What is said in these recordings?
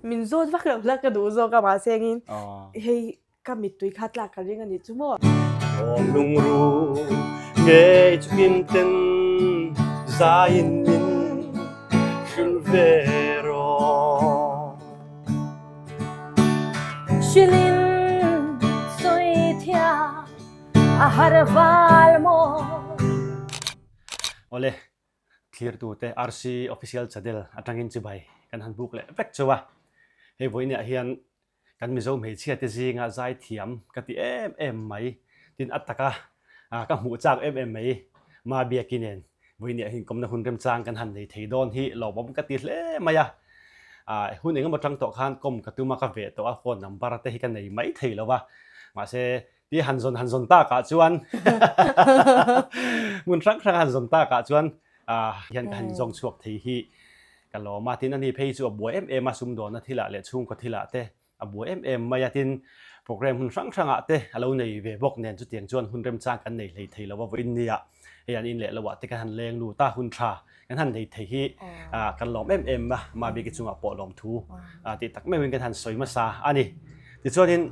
min zo vak lo la ka du zo ka ma sengin hei ka mit tui khat la ka ring ani chu mo om nung ru nge chukin ten zain min shul vero shilin soi thia a har wal mo ole clear tu te RC official chadel atangin chi bai kan han book le vek chawa hei voi ne hian kan mi zo mei chia te zinga zai thiam ka ti em mai tin ataka ka mu chak em mai ma bia kinen voi ne hin komna hun rem chang kan han nei thei don hi lo bom ka ti hle maya hun engam atang to khan kom ka tu ma ka ve to a phone number te hi kan nei mai thei lawa ma se ti han zon ta ka chuan mun rang han zon ta ka chuan hian han zong chuak thei hi ka lo ma tin ani phei chu bo em asum do na thila le chung ko thila te bo em maya tin program hun rang a te alo nei ve bok nen chu tiang chuan hun rem chang kan nei lei thei lawa in nia hian in le lawa te kan han leng lu ta hun tha kan han nei thei hi kan lom em ma bi ki chunga po lom thu ti tak me win kan han soi ma sa ani ti chuan in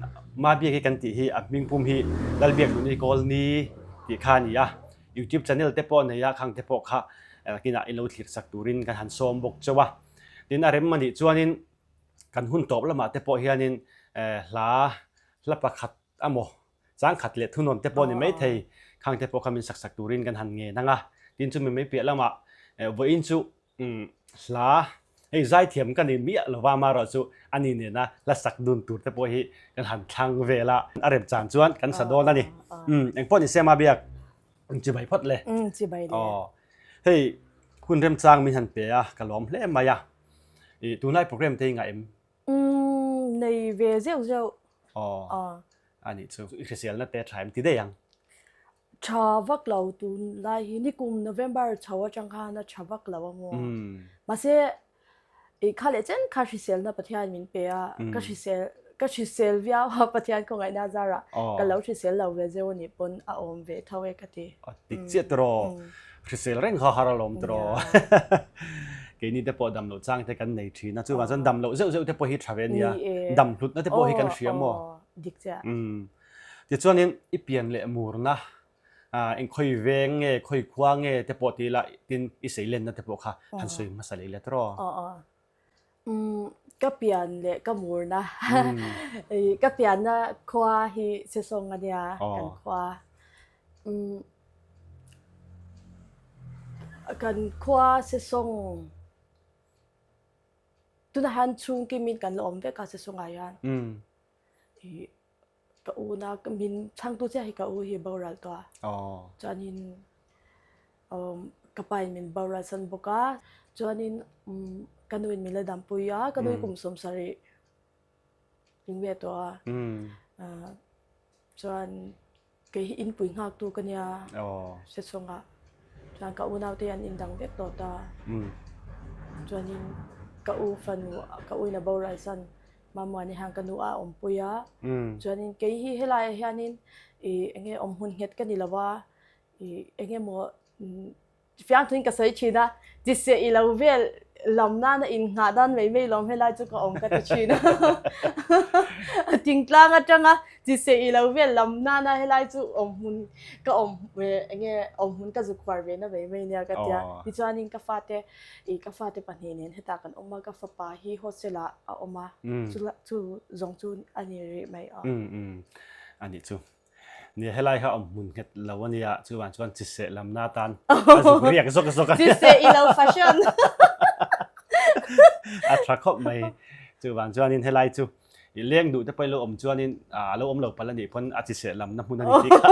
ma bi ki kan ti hi a ming pum hi Lalbiakhluni Colney ti khani ya YouTube channel te po nei ya khang te po kha kina ilo thlir sak turin kan han som bok chawa tin a rem mani chuan in kan hun top lama te po hianin la pakhat amo chang khat le thunon te po ni mai thei khang te po khamin sak turin kan han nge nanga tin chu mi mai pe lama vo in chu hla hei zai thiam kan ni mi lova ma ro chu ani ne na la sak dun tur te po hi kan han thang vela arem chan chuan kan sadon ani eng po ni sema biak chi bai phot le chi bai le hei hun rem chang min han pe a kalom hle maya tunai program te nga em nei ve zeu ani chu official na te time ti de yang chavak lo tu lai hi ni kum November chawa changkha na chavak lo mo ma se e khale chen khashi sel na pathian min pe a kashi sel via ha pathian ko ngai na zara ka lo chi sel lo ve zeu ni pon a om ve thawe ka ti ti che tro official reng ha haralom tro ke ni te po dam lo chang te kan nei thi na chu wa chan dam lo zeu te po hi thaven ya dam hlut na te po hi kan hriam mo dik cha ti chuan in ipian le mur na en khoi veng nge khoi khwa nge te po ti la tin i seilen na te po kha han soi ma sale le tro ka pian le ka mur na ka pian na khwa hi se song ania kan khwa kan khwa se song tu na han chung ki min kan lom ve ka se song ayan ka u na ka min chang tu che hi ka u hi boral to chanin ka pai min boral san boka chanin kanuin mi la dam puya kanui kum som sari ringwe to chan ke in pui ngak tu kanya se songa chan ka u naw te an in dang vek to ta chanin ka u fanu ka u na boral san mamani hang kanu a om puya chanin ke hi helai hianin enge om hun het kani lawa enge mo fiang thin ka sai china jisse i lo vel lamna na in nga dan mei lom helai chu ka om ka ti china tingtlang atanga jisse i lo vel lamna na helai chu om hun enge om hun ka zu kwar ve na mei nia ka tia ti chanin ka fate panhinen heta kan oma ka fa pa hi hosela a oma chu zong chu ani ri mai ani chu ni helai ha mun het lawania chuan chisse lamna tan azu riak zok jisse i lo fashion atrakop mai chuan in helai chu i leng du te pai lo om chuan in lo om lo palani phon a chisse lam na mun ani ti kha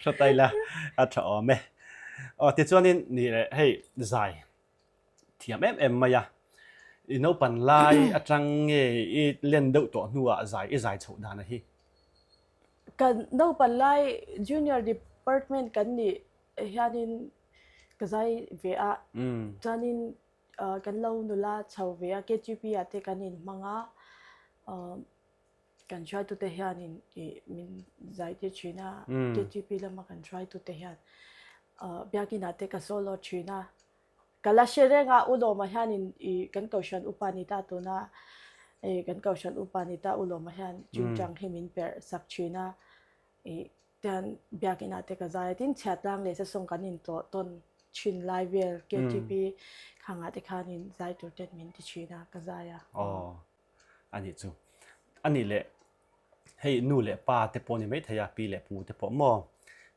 sotai la atra ome ti chuan in ni hei zai thiam em maya i no pan lai atang nge i len do to nuwa zai chho da na hi kan no pan lai junior department kan ni hianin ka zai ve a chanin kan lo nula chho ve a KGP ate kanin manga kan try to te hianin min zai te china KGP lama kan try to te hian biakin ate ka solo china kala sherenga ulo mahanin I kan kaushan upanita to na kan kaushan upanita ulo mahan chungchang himin per sakchina dan biakina te kazai tin chatlang le se song kanin to ton chin live KTP khanga te khanin zai to ten min ti china kazayaอันนี้จูอันนี้แหละให้นู่นแหละป้าเตปอนี่ไม่ทยาปีแหละปูเตปอมอ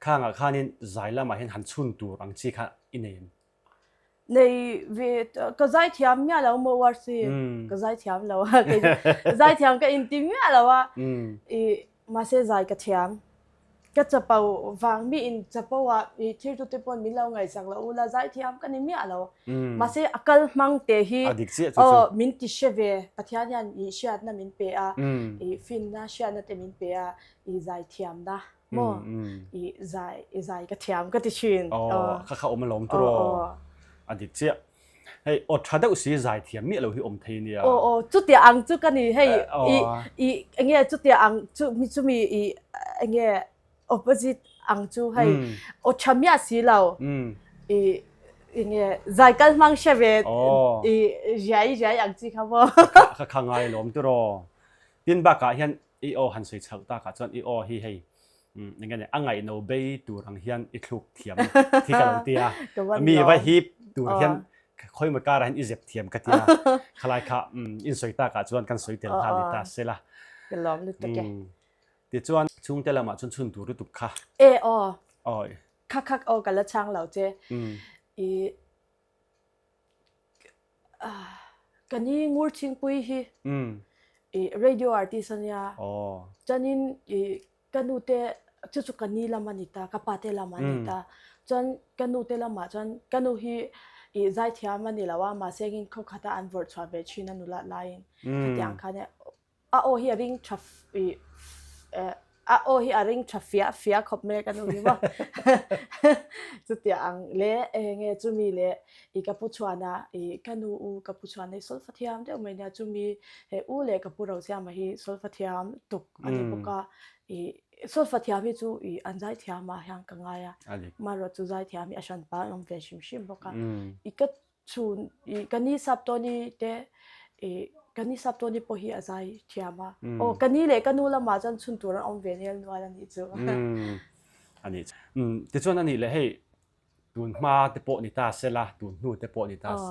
ข้างอ่ะข้านี่ใจละมาเห็นหันชุนตัวรังชีค่ะอินเองในเวทก็ใจเทียมเนี่ยเราเมื่อวันสิก็ใจเทียมเราใจเทียมก็อินติมเนี่ยเราว่ามาเสียใจก็เทียมก็จะเป่าฟังมีอินจะเป่าว่าที่ทุกที่ปนมีเราไงสังเราละใจเทียมก็นี่เนี่ยเรามาเสียอากาศมังเตหีมินติเชเวปัทยายันเชียดน่ะมินเปียฟินน่ะเชียดน่ะเตมินเปียใจเทียมนะโมใจก็เทียมก็ติชินเขาอมมาล้มตัวอันนี้เจ้าให้อดชาดอุสีใจเทียมมีเราที่อมเทียนเนี่ยจุดเดียอังจุดกันนี่ให้เงี้ยจุดเดียอังจุดมีเงี้ยopposite อังจูให้อดชามีอาศิเราเงี้ยใจกันมังเชเวตใจอังจีครับว่าข้างไงล้มตัวดินบักอะเห็นหันสวยชักตากะจนให้ยังไงเนี่ยอังไงโนเบย์ตัวรังเฮียนอีกลุกเทียมที่กำลังเตียมีไว้ฮิปตัวเฮียนค่อยมาการันอีเจ็บเทียมกันเตียคลายค่ะอินสวยตากะจนกันสวยเตียนทานดิตาเสละก็ล้อมลึกตะแกเดี๋ยวจวนช่วงแต่ละมาจนชุนตัวรู้ตุกค่ะคักกันละช่างเราเจกันนี่งูชิงปุยฮีradio artist เนี่ยจันนินกันดูเตจุกันนี่ละมันนิตากับปาเตละมันนิตาจันกันดูเตละมาจันกันดูฮีใจเทียมมันนี่ละว่ามาเสียงเขาขัดอันเวิร์ดชาเบชินันนุละไลน์ขัดยังค่ะเนี่ยฮีริงทัฟฮีริงทัฟเฟียขบเมกันดูฮีว่าจุดยังเละเงี้ยจุมีเละกับผู้ชวนากันดูกับผู้ชวนาในโซลฟัตยามเดี๋ยวไม่เนี่ยจุมีเละกับผู้เราเสียมาฮีโซลฟัตยามตุกอันนี้พวกก็โซลฟัตยามีจูอันใจเทียมมาอย่างกังไงมารถจูใจเทียมมีอาชันป้าองเวชิมพวกก็ก็ชูกันนี่ซับตัวนี้เดกันนี่ซับตัวนี้พอฮีอาใจเทียมมากันนี่เลยกันนู้นละมาจันชุนตัวนั้นองเวเนียลว่าอันนี้จูอันนี้แต่ส่วนอันนี้เลยให้ตูนมาเตปนิตาเซละตูนนู่เตปนิตาเซ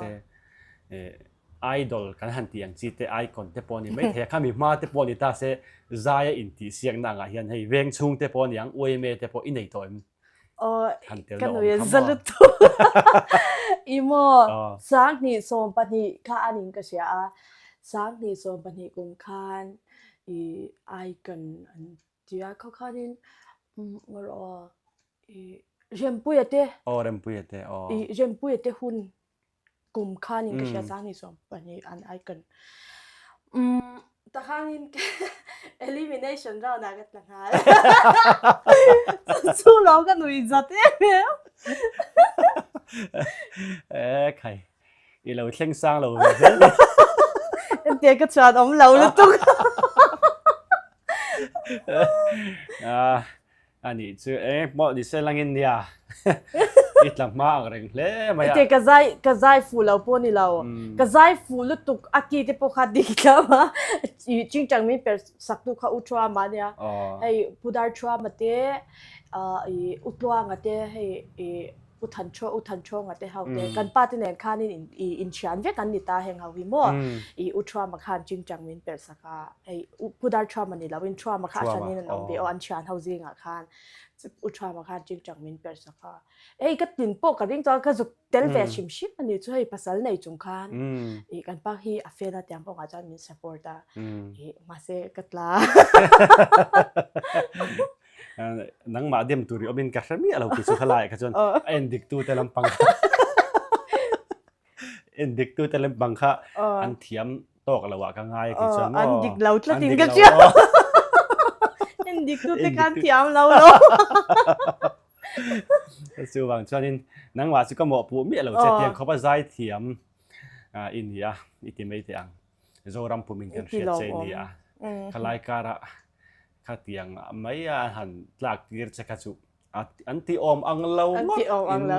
ไอดอลกันหันเตียงจีเตไอคอนเตปนี่ไม่เท่ข้ามีมาเตปนิตาเซใจอินทีเสียงนางเฮียนให้เวงชุงเตปนี่ยังอวยเมเตปอินในตัวกันหนูยังสลุดตัวอีโมสักนี่ส่งปนิข้าอันนี้ก็เสียสักนี่ส่งปนิกุมคันไอคอนอันที่เขาคันนี้ว่าเรียมปุยเตะเรียมปุยเตะเรียมปุยเตะหุ่นกุมคันนี้ก็เสียสักนี่ส่งปนิอันไอคอนแต่ข้างนี้ elimination เราหนักต่างหากสู้เรากันหนุ่ยจัดเองใครเราเช่งสร้างเราเดี๋ยวก็ชวนเราเลยตุ๊กอันนี้ชื่อบอกดิเซลังอินเดียอิตลังมากเร่งเล่ไม่เดี๋ยวก็ใจฟูเราปนนี่เราก็ใจฟูลุตุกอากีที่พวกเขาดีกันมาจริงจังมีเป็นสักตุกเขาอุทรามาเนี่ยให้ผู้ดาร์ทรามาเตะอุตวางเตะให้อุทันโชงเตะเขาเตะกันป้าที่เนี่ยข้านี่อินเชียนเวกันนิตาแห่งเขาวิโมอุทรามาข้าจริงจังมีเป็นสักให้ผู้ดาร์ทรามานี่เราอินทรามาข้าฉันนี่นั่นเอาไปอันเชียนเขาจริงข้าอุทรามาข้าจริงจังมีเป็นสักก็ตินโปกกันริงจอก็จุดเตลเวชิมอันนี้ช่วยภาษาในจุงข้านกันป้าฮีอเฟร์ที่ยังพวกอาจารย์มี support มาเสกัตลานังมาเดียมตุริอบินกัชมีอะไรกิสุขลายขจนเอ็นดิกตูเตลัมปังค่ะอันเทียมโตกละวะก็ง่ายกิจนอันดิกเราละดินก็เชื่อเอ็นดิกตูเตกันเทียมเราสู้บางช่วงนี้นังว่าสุก็หมอปูมีเราเจ็ดเทียมเขาไปใจเทียมอินเดียอิติไม่เทียงโจรัมปูมิงกันเชียเจนีขลายการะข้าเตียงไม่หันหลักเกิดจะกระจุอันที่อมอังเราอันที่อมอังเรา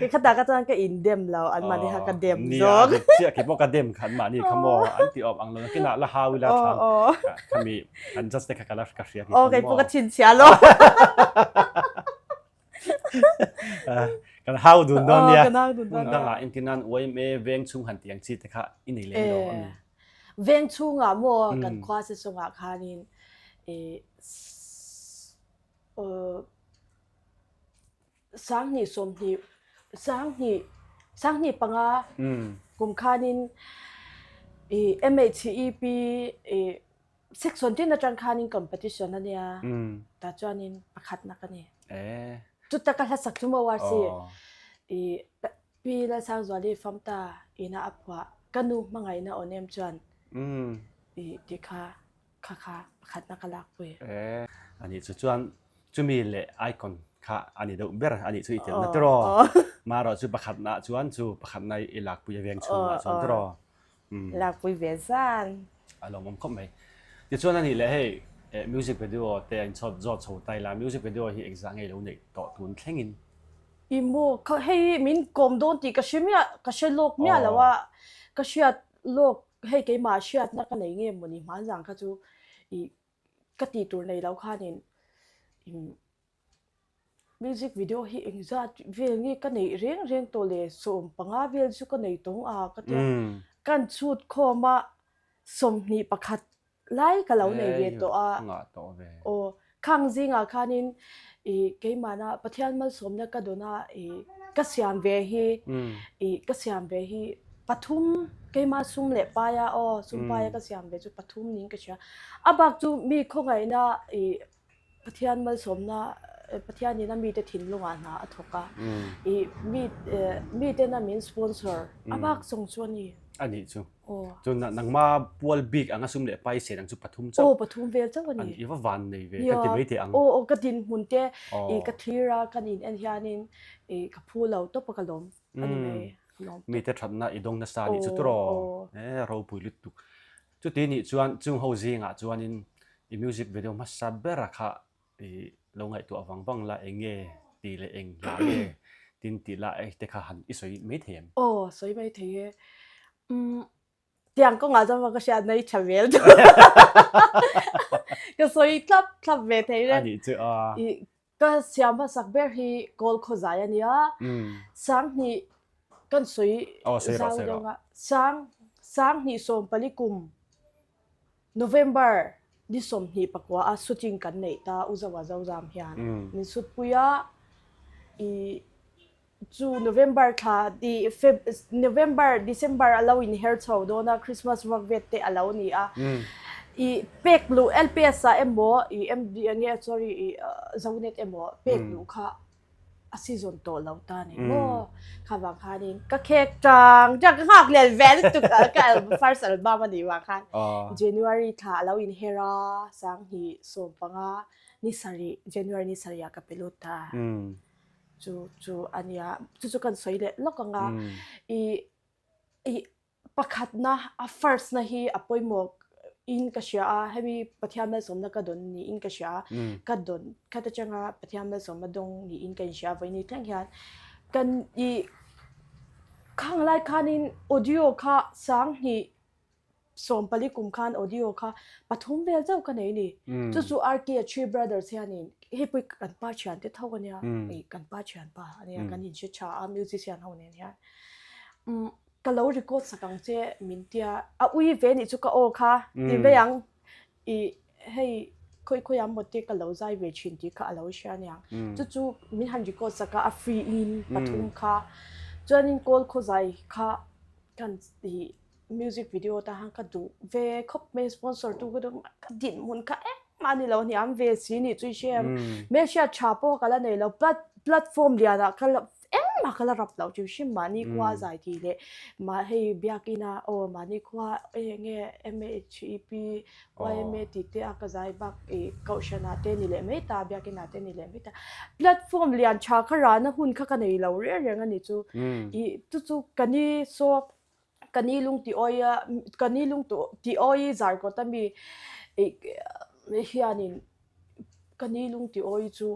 cái khát đã cái trang cái in đêm lâu anh mà đi học cái đêm rồi chia cái bộ cái đêm khẩn mà đi khăm mò anh thì ọp anh luôn cái nào là hao là thằng khăm mi anh just cái là cái gì cái bộ cái chín xia lo cái hao đun đó nha đun đó là anh cái nan OMA veng chung hẳn tiếng chi thế khác in này lên đó veng chung à mua cái khoa sẽ xong à khai nên sáng nhị xôm nhị sáng nhị bằng à cùng khai nên MHEP section tin na trang khai nên competition na niya ta cho nên pakat na kani chút ta cái sắc chúng mà si pi la sang rồi đi phong ta ina apwa kanu mangai na onem chuan ti kha pakat na kalak pui anh ấy chuan chú mi lệ iconค่ะอันนี้เดี๋ยวเบอร์อันนี้ช่วยเดี๋ยวนั่นตรอมาเราช่วยประคัดนะชวนช่วยประคัดในหลักปุยเวียงชงชวนตรอหลักปุยเวียงซันลองมั่งคบไหมเดี๋ยวชวนอันนี้เลยให้มิวสิกวิดีโอแต่อันชอบจอดโชว์ไตละมิวสิกวิดีโอที่เอกซ์ไงเราเนี่ยต่อทุนแข่งอินอีโมเขาให้มินกลมโดนตีกระชิมเนี่ยกระชิโลกเนี่ยแล้วว่ากระชิดโลกให้เกี่ยมาเชียดนักกันไหนเงี้ยมันนี่มาอย่างเขาจูอีกตีตัวในเราค่านี่มิวสิกวิดีโอที่เองจะเวลนี้กันไหนเร่งตัวเลยส่งปังอาเวลสุกันไหนตรงก็เดียวกันชุดคอมาสมนี่ประคัดไล่กับเราในเวตัวโอ้ข้างจริงค่านี่เกี่ยมานะประเทศมันสมเนี่ยก็โดนก็เสียมเวฮีก็เสียมเวฮีปทุมเกี่ยมาซุ่มเล็บปายาซุ่มปายาก็เสียมเวจุปทุมนี่ก็เชียบักจูมีข้องไงนะประเทศมันสมนะประเทศนี้นะมีแต่ถิ่นลงอ่ะนะทุกข์มีแต่น่ะมีสปอนเซอร์บักส่งชวนนี่อันนี้จูนังมาปัวบิ๊กอังสุ่มเล็บไปเสียงจุปทุมเจ้าปทุมเวลเจ้าวันนี้อีว่าวันนี้เวกันติไม่ที่อังก็ดินหุ่นเจ้กะทีระกันอินเอ็นที่อันนี้กับผู้เราต้องประกันล้มอันนี้ไม่มีแต่ทันนะอีดงนัสานี่จุดรอเราปุยลุตุจุดนี้จวนจุงเฮาซิงอ่ะจวนนี้อีมิวสิกวิดีโอมาสับเบรักค่ะเราไงตัวฟังบังละเองตีละเองละตินตีละแต่ข้าหันอีสวยไม่เทียมสวยไม่เทียมเตียงก็งาจะมาก็เชียร์ในชาเวลก็สวยทับเวทีเลยก็เสียมาสักเบอร์ที่โกลโคซายเนี่ยสังนี่กันสวยสังยังอ่ะสังนี่ส่งไปลิกุมโนเวมเบอร์ดิสมนี่ปกว่าสุดจริงกันเนี่ยตาอุจาวาจาวจามเฮียนนี่สุดปุยะจูโนเวมเบอร์ค่ะดีโนเวมเบอร์ดิเซมเบอร์เราอินเฮอร์ทาวโดนะคริสต์มาสวักเวทเตอเรานี่เป็กลูLPS เอ็มโบMDเนี่ย sorry จาวเน็ตเอ็มโบเป็กลูค่ะซีซั่นโตเราตานี่โอ้ค่ะบางครั้งนี่ก็เค้กจังหักเรียนแวนตุกกับ first album มันดีบางครั้ง January ค่ะเราอินเฮราสังหีสมปังานิสารี January นิสารีกับเปลุตาจูอันนี้จูกันสวยเลยแล้วก็ง่าประคัดนะ first นะฮีอภัยหมกอินกัชยาให้มีปฏิญาณสมนักดนนี่อินกัชยากัดนกัดจังปฏิญาณสมดงนี่อินกัชยาไว้นี่ทั้งยันกันข้างไล่ข้านินออดิโอข้าสังนี่สมปลิกุมขันออดิโอค่ะปฐมเวลเจ้ากันไหนนี่จู่ๆRK Three Brothers เฮียนี่เฮ้ยไปกันป้าเชียนที่เท่ากันเนี่ยไปกันป้าเชียนป้าเนี่ยกันยินชื่อชามิวสิเชียนเท่านี้เนี่ยก็เรารีคอร์ดสักครั้งเจ้มินเตียอุ้ยเวนี่จู่ก็โอค่ะที่เวียงให้คุยหมดที่ก็เราใจเวชินที่ก็เราเชียนเนี่ยจู่ๆมินหันรีคอร์ดสักฟรีอินปฐมค่ะจนนินโกลเข้าใจค่ะกันมิวสิกวิดีโอตาหังก็ดูเวคบเมสปอนเซอร์ดูก็ดูก็ดินมุนค่ะมานี่เราเนี่ยเวสีนี่จุยเชียมเมเชียชาโปกันแล้วเนี่ยเราแพลตฟอร์มเดียวนะก็มาก็รับเราจุยเชียมมานี่กว่าใจทีเลยมาให้เบียกินามานี่กว่าเงี้ยMHEP YMAติดที่ก็ใจบักเขาชนะเต้นี่เลยไม่ตาเบียกินาเต้นี่เลยไม่ตาแพลตฟอร์มเรียนชาขรานะหุ่นค่ะกันเนี่ยเราเรื่องอันนี้จู่กันนี่โซกันนี่ลุงที่อ้อยกันนี่ลุงตัวที่อ้อยจาร์ก็ตั้งมีเฮียนินกันนี่ลุงที่อ้อยจู่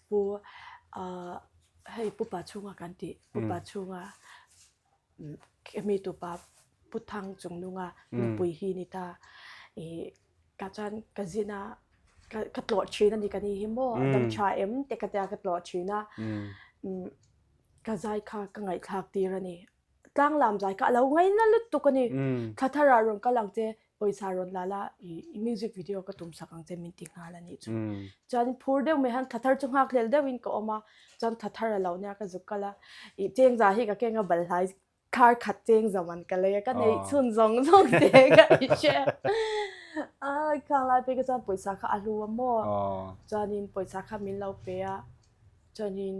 ปู ให้ปุปปาชุงกันติปุปปาชุงมีตัวปาพุทธังจงนุงปุยฮีนิตากาจันกาจินากัดหลอดชีนันดีกันนี่ฮิโมดังชาแต่กัดยากัดหลอดชีนะกาใจค่ะกังไงทักตีระนี่ตั้งลำใจก็แล้วไงนั่นลุตุกันนี่ถ้าทารารอนก็หลังเจปอยสารอนลาละมิวสิกวิดีโอก็ตุ้มสักกังเจมินติงหาละนี่จันพูดเดียวไม่หันถ้าทารจงหักเลลเดวินก็ออกมาจันถ้าทารเราเนี่ยก็จุกกันละเจงจ่าฮีก็เก่งกับบัลไลคาร์ขัดเจงจามันกันเลยก็ในชุนจงเจงกันอีเช่ข้างไลไปก็จันปอยสาขาลัวมั่วจันนินปอยสาขามินเราเปียจันนิน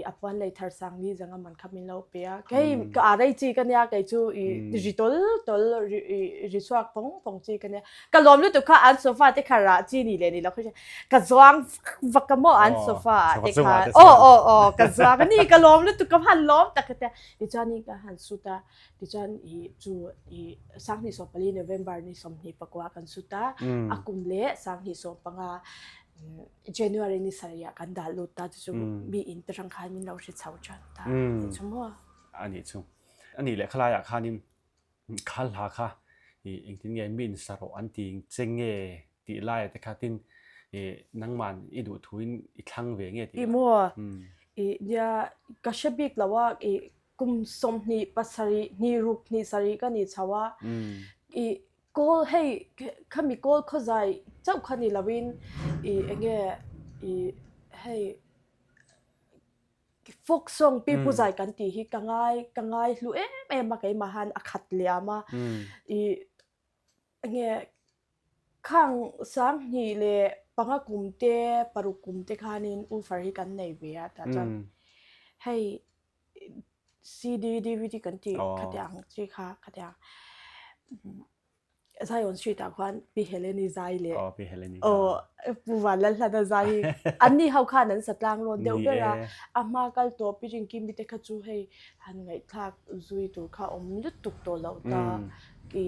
อัปวันเลยทาร์สังนี่จังมันขมินเราเปียแค่ก็อะไรจีกันเนี่ยแค่จูดิจิทัลรีสอร์ทปงจีกันเนี่ยก็ล้อมรู้ตัวข้าอันโซฟาที่ขาราจีนี่เลยนี่เราคือก็จวงวักกะโมอันโซฟาที่ขาก็จวงนี่ก็ล้อมรู้ตัวก็หันล้อมแต่ก็ดิฉันนี่ก็หันสุดาดิฉันจูสังนิสอปลีโนเวมเบอร์นี่สมนิปกว่ากันสุดาอากุมเล่สังนิสอปังJanuary ni saya kan dalu ta chu mi in terang khan min lo shi chau chan ta chmo ani chu ani le khala ya khanin khal ha kha ing tin nge min saro an ting chenge ti lai te khatin nangman i du thuin i thlang ve nge ti i mo ya kashabik lawa kum som ni pasari ni ruk ni sari ka ni chawa call hey khami call khozai chau khani lawin enge hey folk song pi puzai kan ti hi kangai lu ma kai mahan akhat liama enge khang sang ni le panga kumte paru kumte khanin u far hi kan nei bia ta chan hey CD DVD kan ti khatyang chi kha khatyang ZAI on street akwan pi heleni ZAI le pi heleni puwan lan hla ZAI anni hau kha nan satlang ron deu bera ama kal to pi jing kim bi te kha chu hei han ngai thak zui tu kha om lu tuk to lo ta ki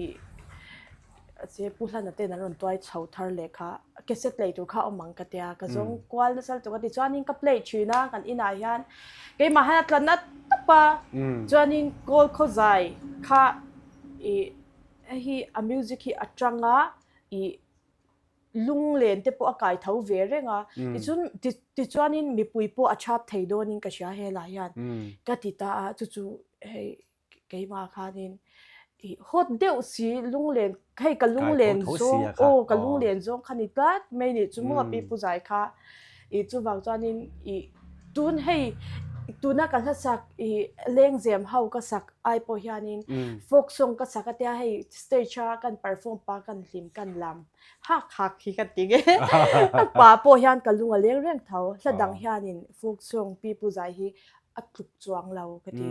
se puhlan ate nan ron twai chau thar le kha cassette le tu kha omang ka tia ka jong kwal na sal to ka ti chuanin ka play china kan ina hian ke ma han tlan na pa chuanin kol kho ZAI kha hi a music hi atanga lung len te po akai thau ve renga chun ti chuanin mi pui po achap theidonin ka sha he la yan ka ti ta chu hei keima khanin hot deu si lung len kai ka lung len zo ka lung len zo khani tat mai ni chu mo pi pu zai kha chu wang chuanin tun hei tuna kan sak leng zem hau ka sak ai po hianin folk song ka sakatia hei stage kan perform pa kan hlim kan lam hak hi ka tinge pa po hian kalunga leng reng thau hladang hianin folk song pi pu zai hi atluk chuang lo ka ti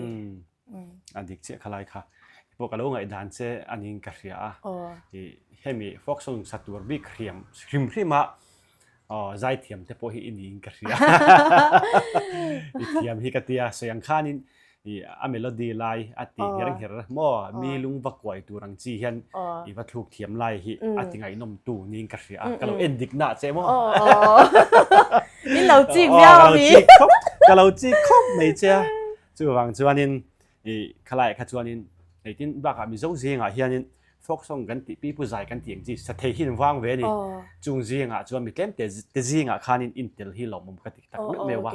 adik che khalai kha po kalunga idan che anin ka ria hemi folk song satur bi khriam rima ZAI thiam te po hi in ka ria thiam hi ka tia so yang khanin a melody lai ati herang her mo mi lung bakwai turang chi hian i va thluk thiam lai hi atingai nom tu ning ka ria kalo endik na che mo ni lo chi miao mi kalo chi khop mai cha chu wang chuanin khalai kha chuanin eitin ba ka mi zo zinga hianin folk song kan ti pi pu zai kan tiang ji sa thei hin wang ve ni chung zinga chuan mi tlem te zinga khanin intel hi lomum ka ti tak me wa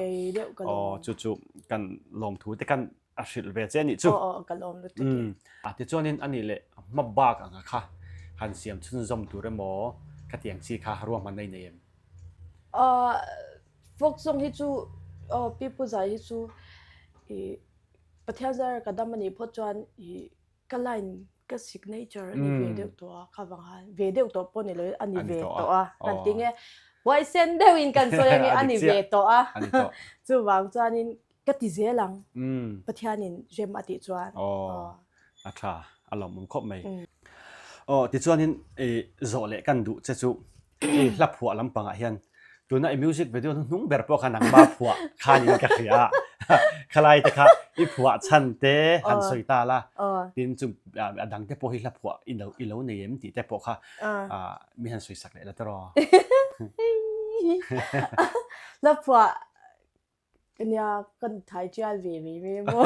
chu kan lom thu te kan ashil ve che ni chu kan lom lu ti chuanin ani le ma ba ka kha han siam chun zom tu re mo ka tiang chi kha ruam man nei nem folk song hi chu pi pu zai hi chu pathiazar kadamani pho chuan ka line ka signature ani ve deu to kha wang ve deu to po ni le ani ve to kan tinge wai sen deu in kan so yang ani ve to chu wang chuanin ka ti zelang pathianin jem ati chuan atha alom mum khop mai ti chuanin zo le kan du che chu la phua lampanga hian tuna music video nung ber po khanang ba phua khanin ka khia khalai te kha i phua chan te han soi ta la tin chu adang te po hi la phua i lo neem ti te po kha mi han soi sak le la tro la phua กันยากันถ่ายเจ้าเวมีไม่โม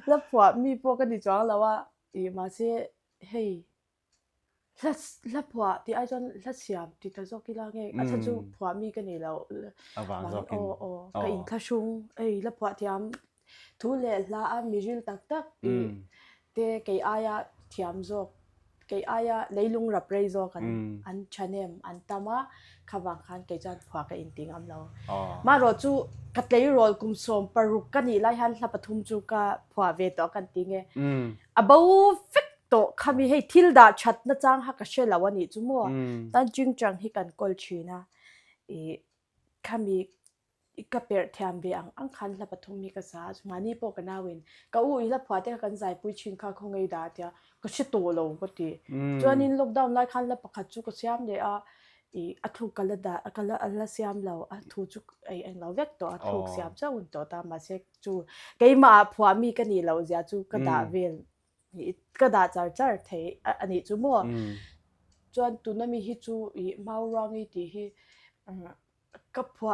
แล้วผัวมีพวกกันดีจังแล้วว่ามาเสียเฮ้ยแล้วผัวที่ไอ้จนแล้วเสียมที่ตะจอกีฬาไงฉันจูผัวมีกันนี่แล้ววางจอกินก็อินทัชชุงแล้วผัวที่ทุเรศละมีริลตักเตะเกยอายะที่จอกเกยอายะเลยลุงรับเรย์จอกันอันชาเนมอันตามาขวังคันเกยจันผัวก็อินติงอันเรามารอจูกัดเลยรอลกุมสมปรุกกันนี่ไล่หันสับปทุมจูกะผัวเวตอกันติงบ่าวฟิกโตขมีให้ทิลดาชัดนะจังฮักเชลาวันนี้จูมัวตันจึงจังให้กันกอลชีนะขมีก็เปิดแถมเบียงอังคันสับปทุมมีกษาจุมานี่พอกันนาวินก็อีละผัวเตกันใจปุยชินข้าคงไงดาเดียก็ชิโตโลก็ดีจวนนี้ล็อกดาวน์ไล่คันละประคัดจูก็เสียมเดียอัทุกละดากันละอัลละเสียมเราอัทุจุกเราเวกตัวอัทุกเสียมเจ้าอุ่นตัวตามมาเช็คจูเกยมาผัวมีกันนี่เราจะจูกระดาเวนกระดาษจ่าเทอันนี้จูมัวจวนตุนมีฮิจูมารองอีที่ฮิกับผั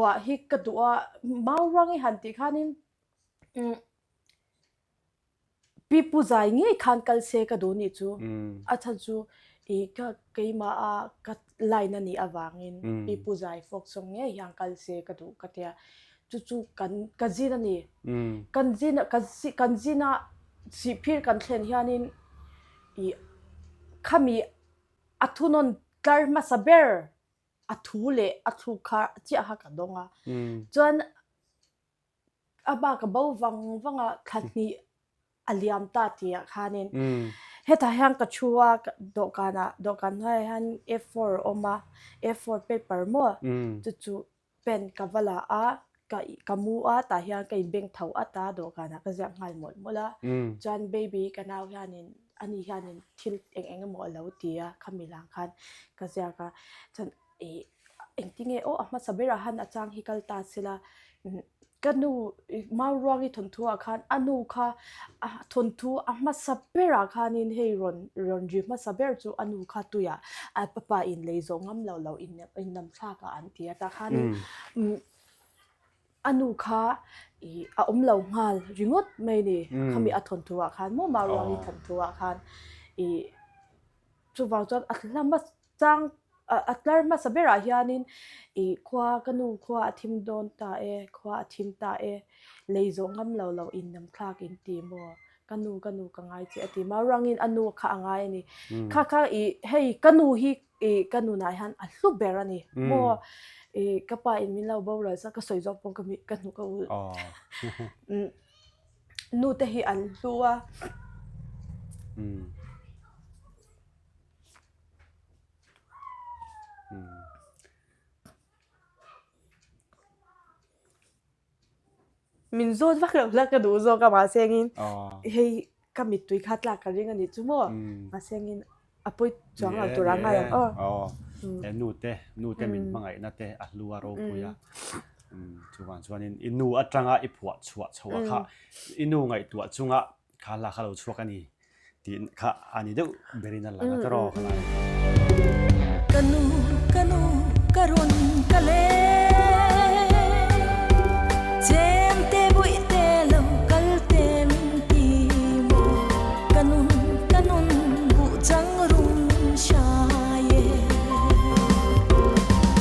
วฮิกระดัวมารองอีหันติขานินปีปูใจงี้ขันกัลเซกระดูนี่จูอาจารย์จูก็เกยมากัดไลน์นี่อวางินปีปูใจฟกซงงี้ยังกัลเซกระดูกัดยาจูกันจีนันนี่กันจีน่าสิพิรกันเช่นยานินขามีอัทุนนกลายมาสับเบอร์อัทุเล่อัทุขาเจ้าฮักกันดงจวนอาบากบ่าววังขันนี้อเลียมตาที่ขานินเฮตาฮังกัชัวดอกกันให้ฮัน A4 ออกมา A4 paper มัวจูเป็นกับเวลากับมัวตาเฮียกับเบ่งเท่าตาดอกกันก็จะหายหมดละจวนเบบี้กันเอาเฮียนินอันนี้เฮียนินทิลเองหมดแล้วตีขมิลังคันก็จะก็จนเองที่ไงมาสับเบราหันอาจารย์ฮิกัลตาสิละกันนูมารวงอีทนทัวคันอนุค่ะทนทัวมาสับเบราคันินเฮรอนจีมาสับเบรจูอนุค่ะตัวยปะปะอินเลยจงเราอินน้ำชากับอันที่ตาคันอนุค่ะเหล่างาลริงดไม่นี่เขามีทนทัวคันมารวงอีทนทัวคันจูว่าจนอัตลามาจังอัตลามาสับเบราฮิอานินขวากันนูขวาทิมโดนตาขวาทิมตาเลยจงเราอินน้ำคลากอินตีมัวกันนูกังไงจีอติมารังอินอนุข้างไงนี่ข้าเฮ้ยกันนูฮีกันนูนายฮันอัลลูเบรานี่มัวก็ไปอินมินเราบ่าวเลยสักก็สวยจบปงกันนูก็นูเตฮีอันลัวมินโซดวักเราก็ดูโซกับมาเซงินเฮ้ยก็มีตุยขัดหลักกันยังไงนี่จุโม่มาเซงินปุยจังเราตัวรังไงแต่นูเตมินมังไงนั่นเตอัลลัวโรปุยชวนอินูอัตรังอิปวดชัวค่ะอินูไงตัวจุงข้าละข้าเราชัวกันนี่ที่ข้าอันนี้เดี๋ยวเบรินัลละนะตรอกันนูกรุนกะเลเจมเตบุยเตลกัลเตมินตีโมกันนุนบุจังรุมชาย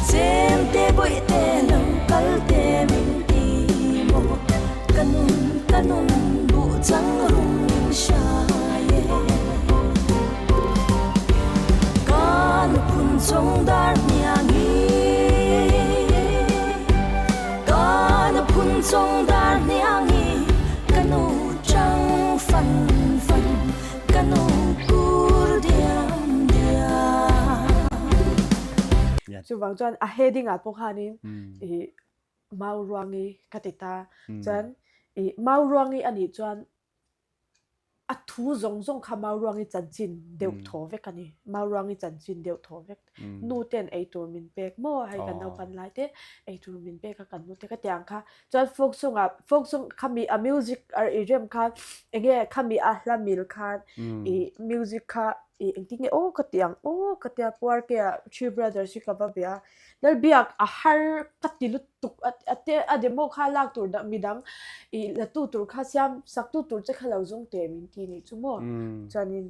เจมเตบุยเตลกัลเตมินตีโมกันนุนบุจังรุมชายกันพุนจงดาร์เนียงีกันพุนจงดาร์เนียงีกันนูจังฟันกันนูกูร์เดียจูวังจวนเฮดิ้งพวกฮานินมารวงอีกติตาจวนมารวงอีอันนี้จวนทูจงขมารวงอีจันจินเดียวทอเวกันนี่มารวงอีจันจินเดียวทอเวกนูเต็นตัวมินเปกมั่วให้กันเอาปันไลเต้ตัวมินเปกกันนูเตก็เตียงค่ะจนฟกซงขมีมิวสิกเรียมค่ะขมีลามิลค่ะมิวสิกค่ะที่นี่ก็เตียงปัวร์เกียชีบราเดอร์สิกับแบบนั้นเบียกฮาร์กัดติลุตุก te ademo kha lak tur da midang I la tu tur kha siam sak tu tur che khalau zong te min ti ni chu mo chanin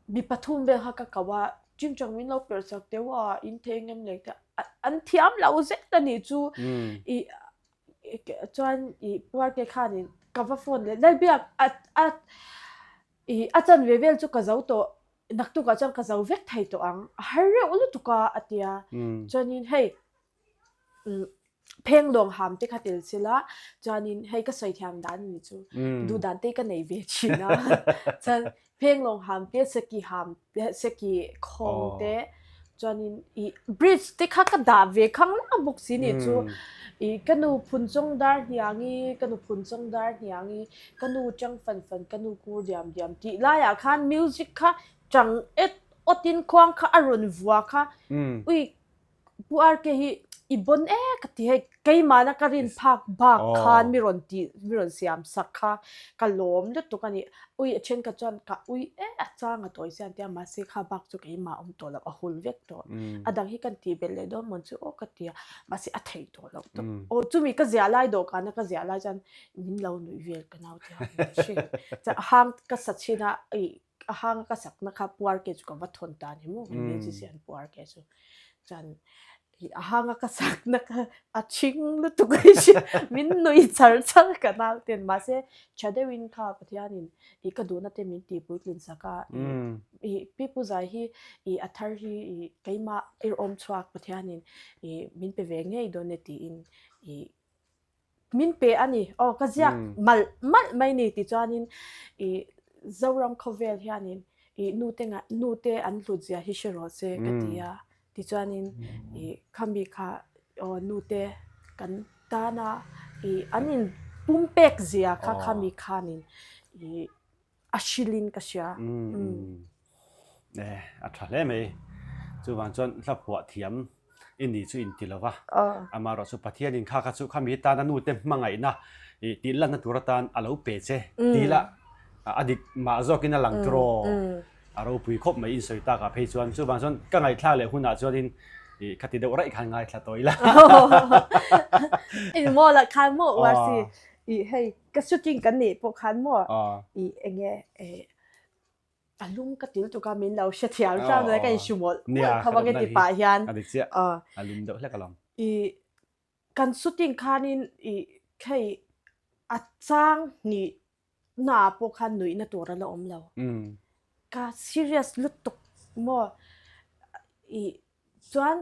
mi pathum ve ha ka kawa chingchang min lo per sak te wa in thengem lek ta an thiam lau zek ta ni chu I chuan I puar ke kha ni cover phone le dal biak I achan vevel chu ka zau to nak tu ka chan ka zau vek thai to ang harre ulu tu ka atia chuanin hei pheng long ham te khatil sila chuanin hei ka soi thiam dan ni chu du dan te ka nei ve china chan pheng long ham te seki khong te chuanin I bridge te kha ka da ve khang na buk si ni chu I kanu phunchong dar hiangi kanu phunchong dar hiangi kanu chang fan kanu kur diam ti la ya khan music kha chang otin khwang kha arun vua kha ui puar ke hi ibon ka ti hai kai mana ka rin phak bak khan miron siam sakha ka lom le tu kani ui chen ka chan ka ui achang atoi sian tia ma se kha bak chu kai ma to la ahul vek to adang hi kan ti bel le do mon chu o ka tia ma se athei to lo to o chu mi ka zia lai do kana ka zia lai chan min lo nui vel ka nau tia she cha hang ka sachina hang ka sak na kha puar ke chu ka va thon ta ni mo musician puar ke chu chan hang ka sak na ka aching lu tu kai shi min nui char ka na ten ma se chadewin kha pathianin I ka do na te min ti putlin saka pi pu zai hi athar hi kaima om chhuak pathianin min pe ve ngei do ne ti in min pe ani ka ziak mal mai ni ti chuanin zoram khovel hianin nu te an lu zia hi shero se ka tia ti chuanin khambi kha nu te kan ta na anin pumpek zia kha khami khanin ashilin ka sia athale me chu wan chon la phwa thiam ini chu in tilawa amaro chu pathianin kha chu khami ta na nu te mangai na ti lan na turatan alo pe che ti la adik ma zokina langtro aro pui khop mai in soi ta ka phei chuan chu wan chon ka ngai thla le huna chuanin khati de rai khan ngai thla toila mo la khan mo war si hey ka shooting kan ni po khan mo enge alum ka til tu ka min lau she thial cha na ka shumol khawang ti pa hian adik sia alum do hla kalom kan shooting khanin khai achang ni na po khan nui na tora la om lo ka serious lutuk mo chuan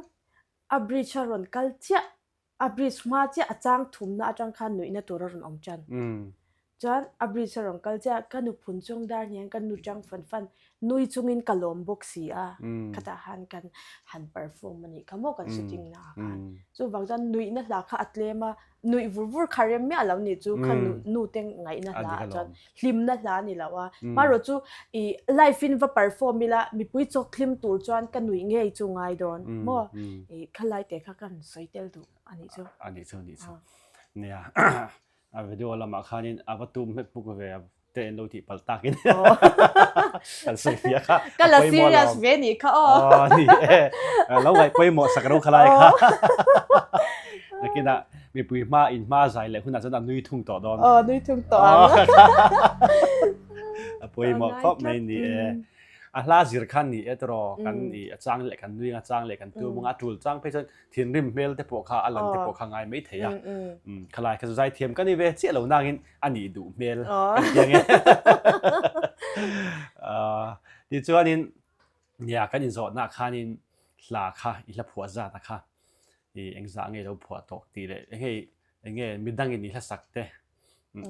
abridge ron kalchia abridge ma cha achang thum na atang khan nui na tora ron om chan chuan abridge ron kalchia kanu phunchong dar nian kanu chang fan nui chungin kalom boxi kata han perform ani kamo kan shooting na kan chu wangjan nui na hla kha atlema nui vur kharem me alo ni chu khan nu teng ngai na hla chuan hlim na hla ni lawa maro chu live in va perform mila mi pui chok hlim tur chuan kan nui ngei chu ngai don mo khalai te kha kan soitel du ani chu nia a video lama khanin awatum me puk ve te no ti paltakin kan sofia kha kala serious ve ni kha ni lo ngai poi mo sakaro khalai kha nakina mi pui ma in ma zai le huna chana nui thung to don nui thung to poi mo khop mai ni ahla zir khan ni etro kan ni achang le kan nui achang le kan tu munga tul chang pe chan thin rim mel te po kha alan te po kha ngai mai theya khalai kha zai thiam kan ni ve che lo nangin ani du mel yang ti chuanin nia kan in zo na khanin hla kha ila phua za ta kha engza nge lo phua tok ti le nge midang ni hla sakte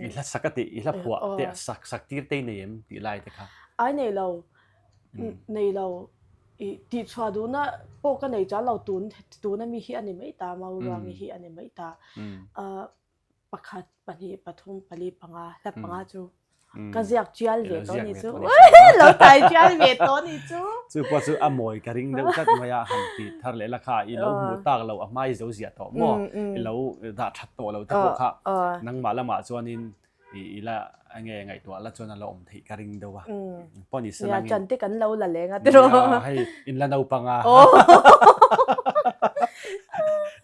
ila sakati ila phua te sak tir te nem ti lai te kha ai nei lo ti chwa du na po ka nei cha lo tu na mi hi ani mai ta ma urang hi ani mai ta pakhat pani pathum pali panga la panga chu ka ziak chial ve to ni chu lo tai chial ve to ni chu po chu amoi ka ring deuh tat maya han ti thar le la kha I lo mu tak lo amai zo zia to mo I lo da that to lo te po kha nang ma la ma chuanin ila ange ngai to la chona lo om thei ka ring deuh wa poni sanang ya chan te kan lo la lenga tro hai in la nau panga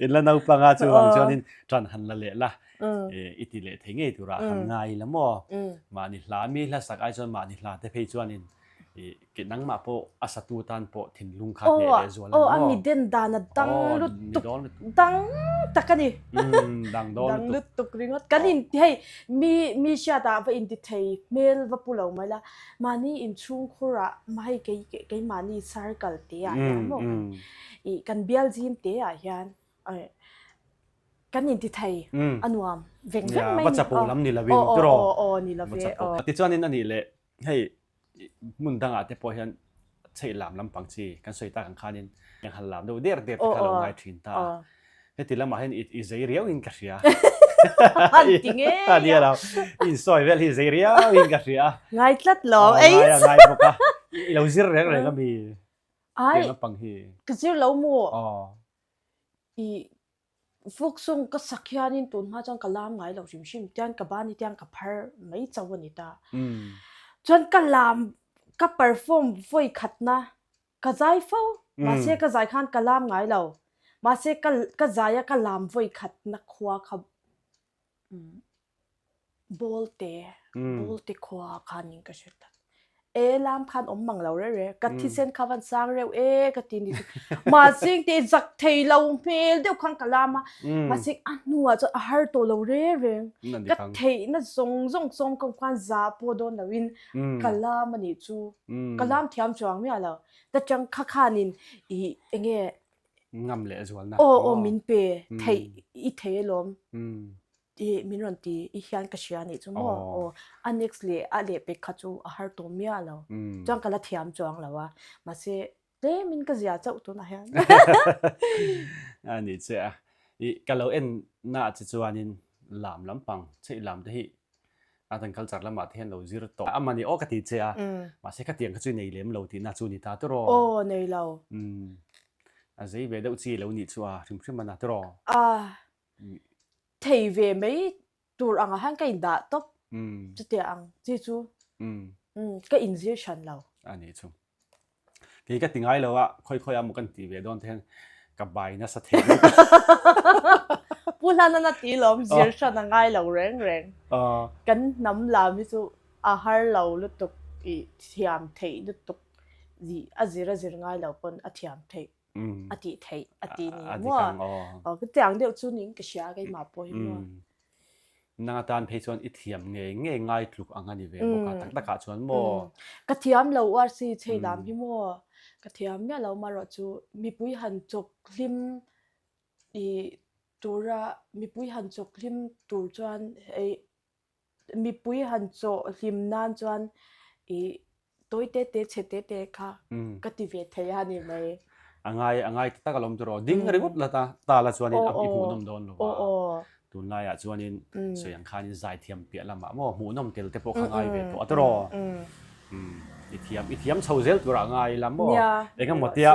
in la nau panga chu ang chuanin tran han la le la iti le thenge tura han ngai la mo ma ni hla mi hla sak ai chuan ma ni hla te phei chuanin ki nang ma po asatu tan po thin lung kha ne le zual mo ami den dana dang lut dang takani dang lut tuk ringot kanin hei mi sha da va in ti thei mel va pulo mala mani in chung khura mai ke mani circle te ya mo i kan bial jin te a hian kanin ti thei anuam veng mai ba cha po lam ni la win tro ni la ve ti chuanin ani le hei mun danga te po hian chei lam lam pang chi kan soi ta kan khanin yang hal lam do der te khalo ngai thin ta he ti lama hen it is riau in kasia tinge ani ala in soi vel hi zeria in kasia ngai tlat lo ei ngai boka lo zir reng reng mi ai pang hi kzir lo mo i phúc sung ka sakhianin tun ma chang kalam ngai lo sim sim tian ka bani tian ka phar mai chawani ta chuan kalam ka perform voi khatna ka zai fo ma se ka zai khan kalam ngai lo ma se ka zaya kalam voi khatna khwa kha bolte khwa khanin ka sheta lam khan om mang lo re ka thi sen khawan sang reu ka ti ni ma sing te zak thei lo mel deu khang kalama ma sing anuwa cho a har to lo re ka thei na zong kong khan za po don na win kalam ani chu kalam thiam chuang mi ala ta chang kha khanin i enge ngam le zual na min pe thei i thei lom i minron ti i hian ka shia ni chu mo anexly a le pe kha chu a har to mi alo chang kala thiam chuang lawa ma se te min ka zia chau tu na hian ani che i kalo en na chi chuanin lam lampang chei lam te hi atan culture lama thian lo zir to amani o ka ti che ma se ka tiang ka chu nei lem lo ti na chu ni ta to ro nei lo a zei ve deuh chi lo ni chua thim thim mana to ro thei ve mai tur anga han ka in da top chu te ang chi chu ka injection lo ani chu ke ka tingai lo a khoi amu kan ti ve don then ka bai na sa the pula na ti lom zir sha na ngai lo reng kan nam la mi chu a har lo lu tuk i thiam thei lu tuk zi a zir ngai lo pon a thiam thei ati thei ati ni mo cái tiếng điệu chu ning cái xia cái mà bôi mo na tan phei chuan i thiam nge ngai tluk angani ve boka tak ka chuan mo ka thiam lo war si chei lam hi mo ka thiam me lo ma ro chu mi pui han chok lim i tura mi pui han chok lim tur chuan mi pui han chok lim nan chuan i toi te chete te kha ka ti ve thei ani mai angai ta kalom tro ding ringot la ta la chuanin am i hu nom don lo tun la ya chuanin soyang khanin zai thiam pia lama mo hu nom tel te po khangai ve to atro i thiam chhozel tura ngai lam mo enga motia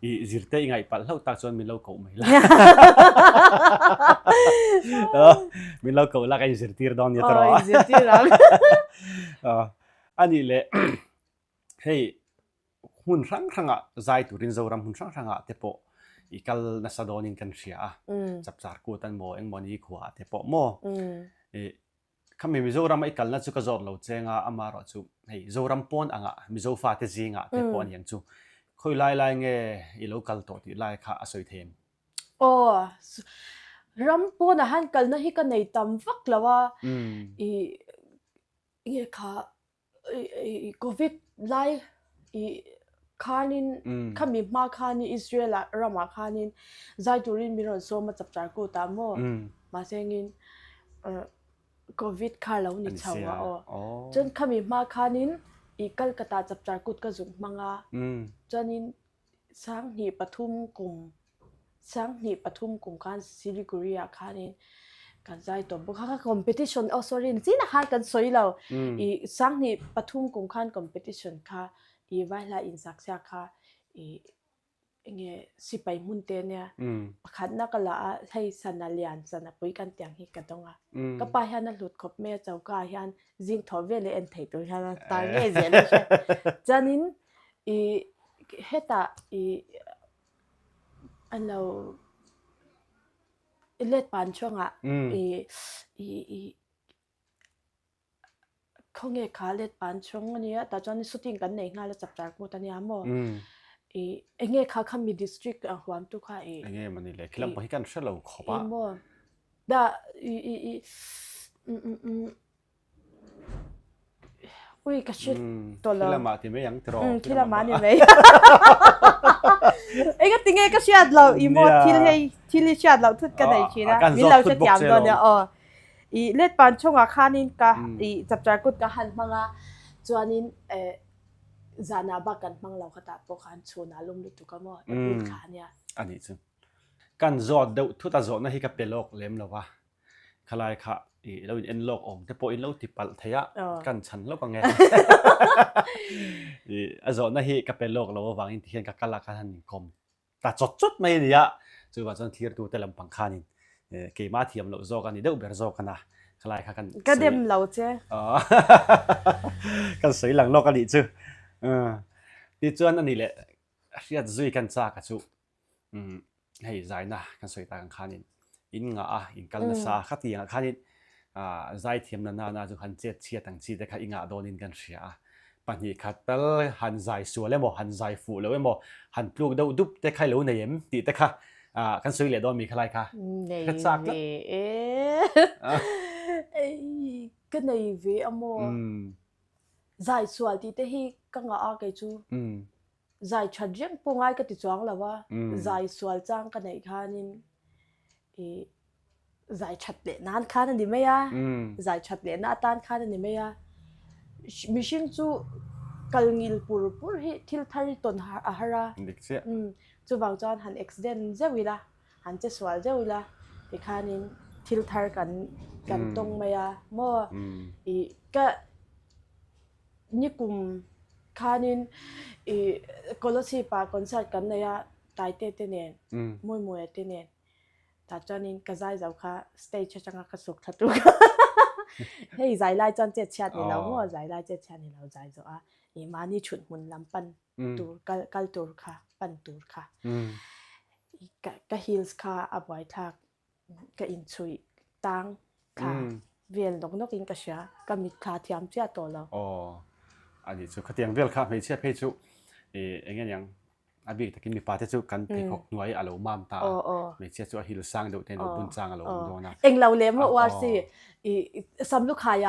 i zirte ngai pal hlau ta chuan min lo ko mai la min lo ko la kai zirtir don ni tro zirtir ani le hey hun rang zai turin zoram hun rang te po ikal na sadonin kan ria chap char ku tan mo eng moni khwa te po mo khami mi zoram ikal na chu ka zor lo chenga amaro chu hei zoram pon anga mi zo fa te zinga te pon yang chu khoi lai nge i local to ti lai kha asoi them ram pon a han kal na hi ka nei tam vak lawa i nge kha covid lai i khanin khami ma khani Israel rama khanin zai turin miron so ma chap char ko ta mo ma sengin covid kha lo ni chawa chon khami ma khanin i Kolkata chap char kut ka zum manga chonin sang ni pathum kum khan Siliguri a khanin kan zai to bu kha competition sorry chin ha kan soilo I sang ni pathum kum khan competition kha i vaila in saksa kha I nge sipai munte ne pakhat na kala thai sanalian sana pui kan tiang hi ka donga ka pa hian lut khop me chau ka hian jing thorvele en thei to hian ta nge zen chanin I heta I anlo เล็ดปานช่วงอ่ะเขาเงยขาเล็ดปานช่วงอันนี้แต่จอนนี่สุดทิ้งกันในงานแล้วจับจากมุตันยามเงยขาคำมีดิสตริกหวานตุค่ะเงยมันนี่เลยคิดว่าให้กันเชื่อเราขอบะด่าอุ้ยกระชิดตัวเราคิดละมาที่ไม่ยังตรอคิดละมานี่ไหมก็ติงเงยก็เชียดเราอีโมที่เลยเชียดเราทุกกันในชีนะมีเราจะยามตอนเนี้ยเล็ดปานช่วงอาคารนี้ก็จับจากกุดก็หันมาจวนนี้จานาบักกันมังเราขตาปกการชวนอารมณ์ลุตุกมั่วเป็นขาเนี่ยอันนี้ซึ่งการจอดเดาทุตาจอดนะที่กับเป็นโลกเล่มแล้ววะขลายค่ะเราอินโลกองแต่พออินโลกติปัลเทียกันฉันโลกก็ไงจอดนะที่กับเป็นโลกเราวางอินเทียนกับกันละกันนิคมแต่จดไม่ดีอะจู่ว่าจนเทียร์ดูแต่ลำพังขานินเกี่ยมาเทียมเราจอกันนี่เดี๋ยวเบอร์จอกันนะขลายค่ะกันก็เดิมเราเจ้กันสวยหลังโลกกันอีกจู่ที่จวนอันนี้แหละเรียกจุยกันจากกันจู่ให้ใจนะกันสวยตากันขานินอินงาอินกันละสาขัดยังขานินใจเทียมนาจู่หันเจ็ดเชียตั้งชีแต่ค่ะอิงาโดนินกันเสียปัญญาขัดเตลหันใจสวยแล้วบ่หันใจฟูแล้วบ่หันปลูกดุบแต่ใครเหลวในเอ็มตีแต่ค่ะกันสวยเหลือโดนมีใครค่ะขัดจากแล้วก็ในวีอโมใจสวยที่แต่ฮีก็งาcái chú giải chặt riêng po ngay cái tiếng là wa giải sual chang cái này khan in giải chặt lệ nan khan đi mấy à giải chặt lệ na tan khan đi mấy à mission chú kalngil pur hi thil thari ton ahara chú vào cho han accident zewila han che sual zewila thì khan in thil thar kan tong mấy à mo cái như cùng khanin kolosi pa concert kan naya taite tenen moi tenen ta chanin kazai zau kha stage changa kha suk thatu hei zai lai chan che chat ni lo mo zai lai che chat ni lo zai zo a i mani chut mun lam pan tur kal tur kha pan tur kha ka hills kha abwai thak ka in chui tang kha vel nok in ka sha ka mit kha thiam cha to loอันนี้สุดขัดยังเวลค่ะไม่เชื่อเพจุเงี้ยยังอาบีตะกินมีปาเทจุกันเพกหน่วยอารมณ์มามตาไม่เชื่อจุฮิลซังดูเทนบุญซังอารมณ์โดนะเอ็งเราเลี้ยงว่าสิสำลูกขาย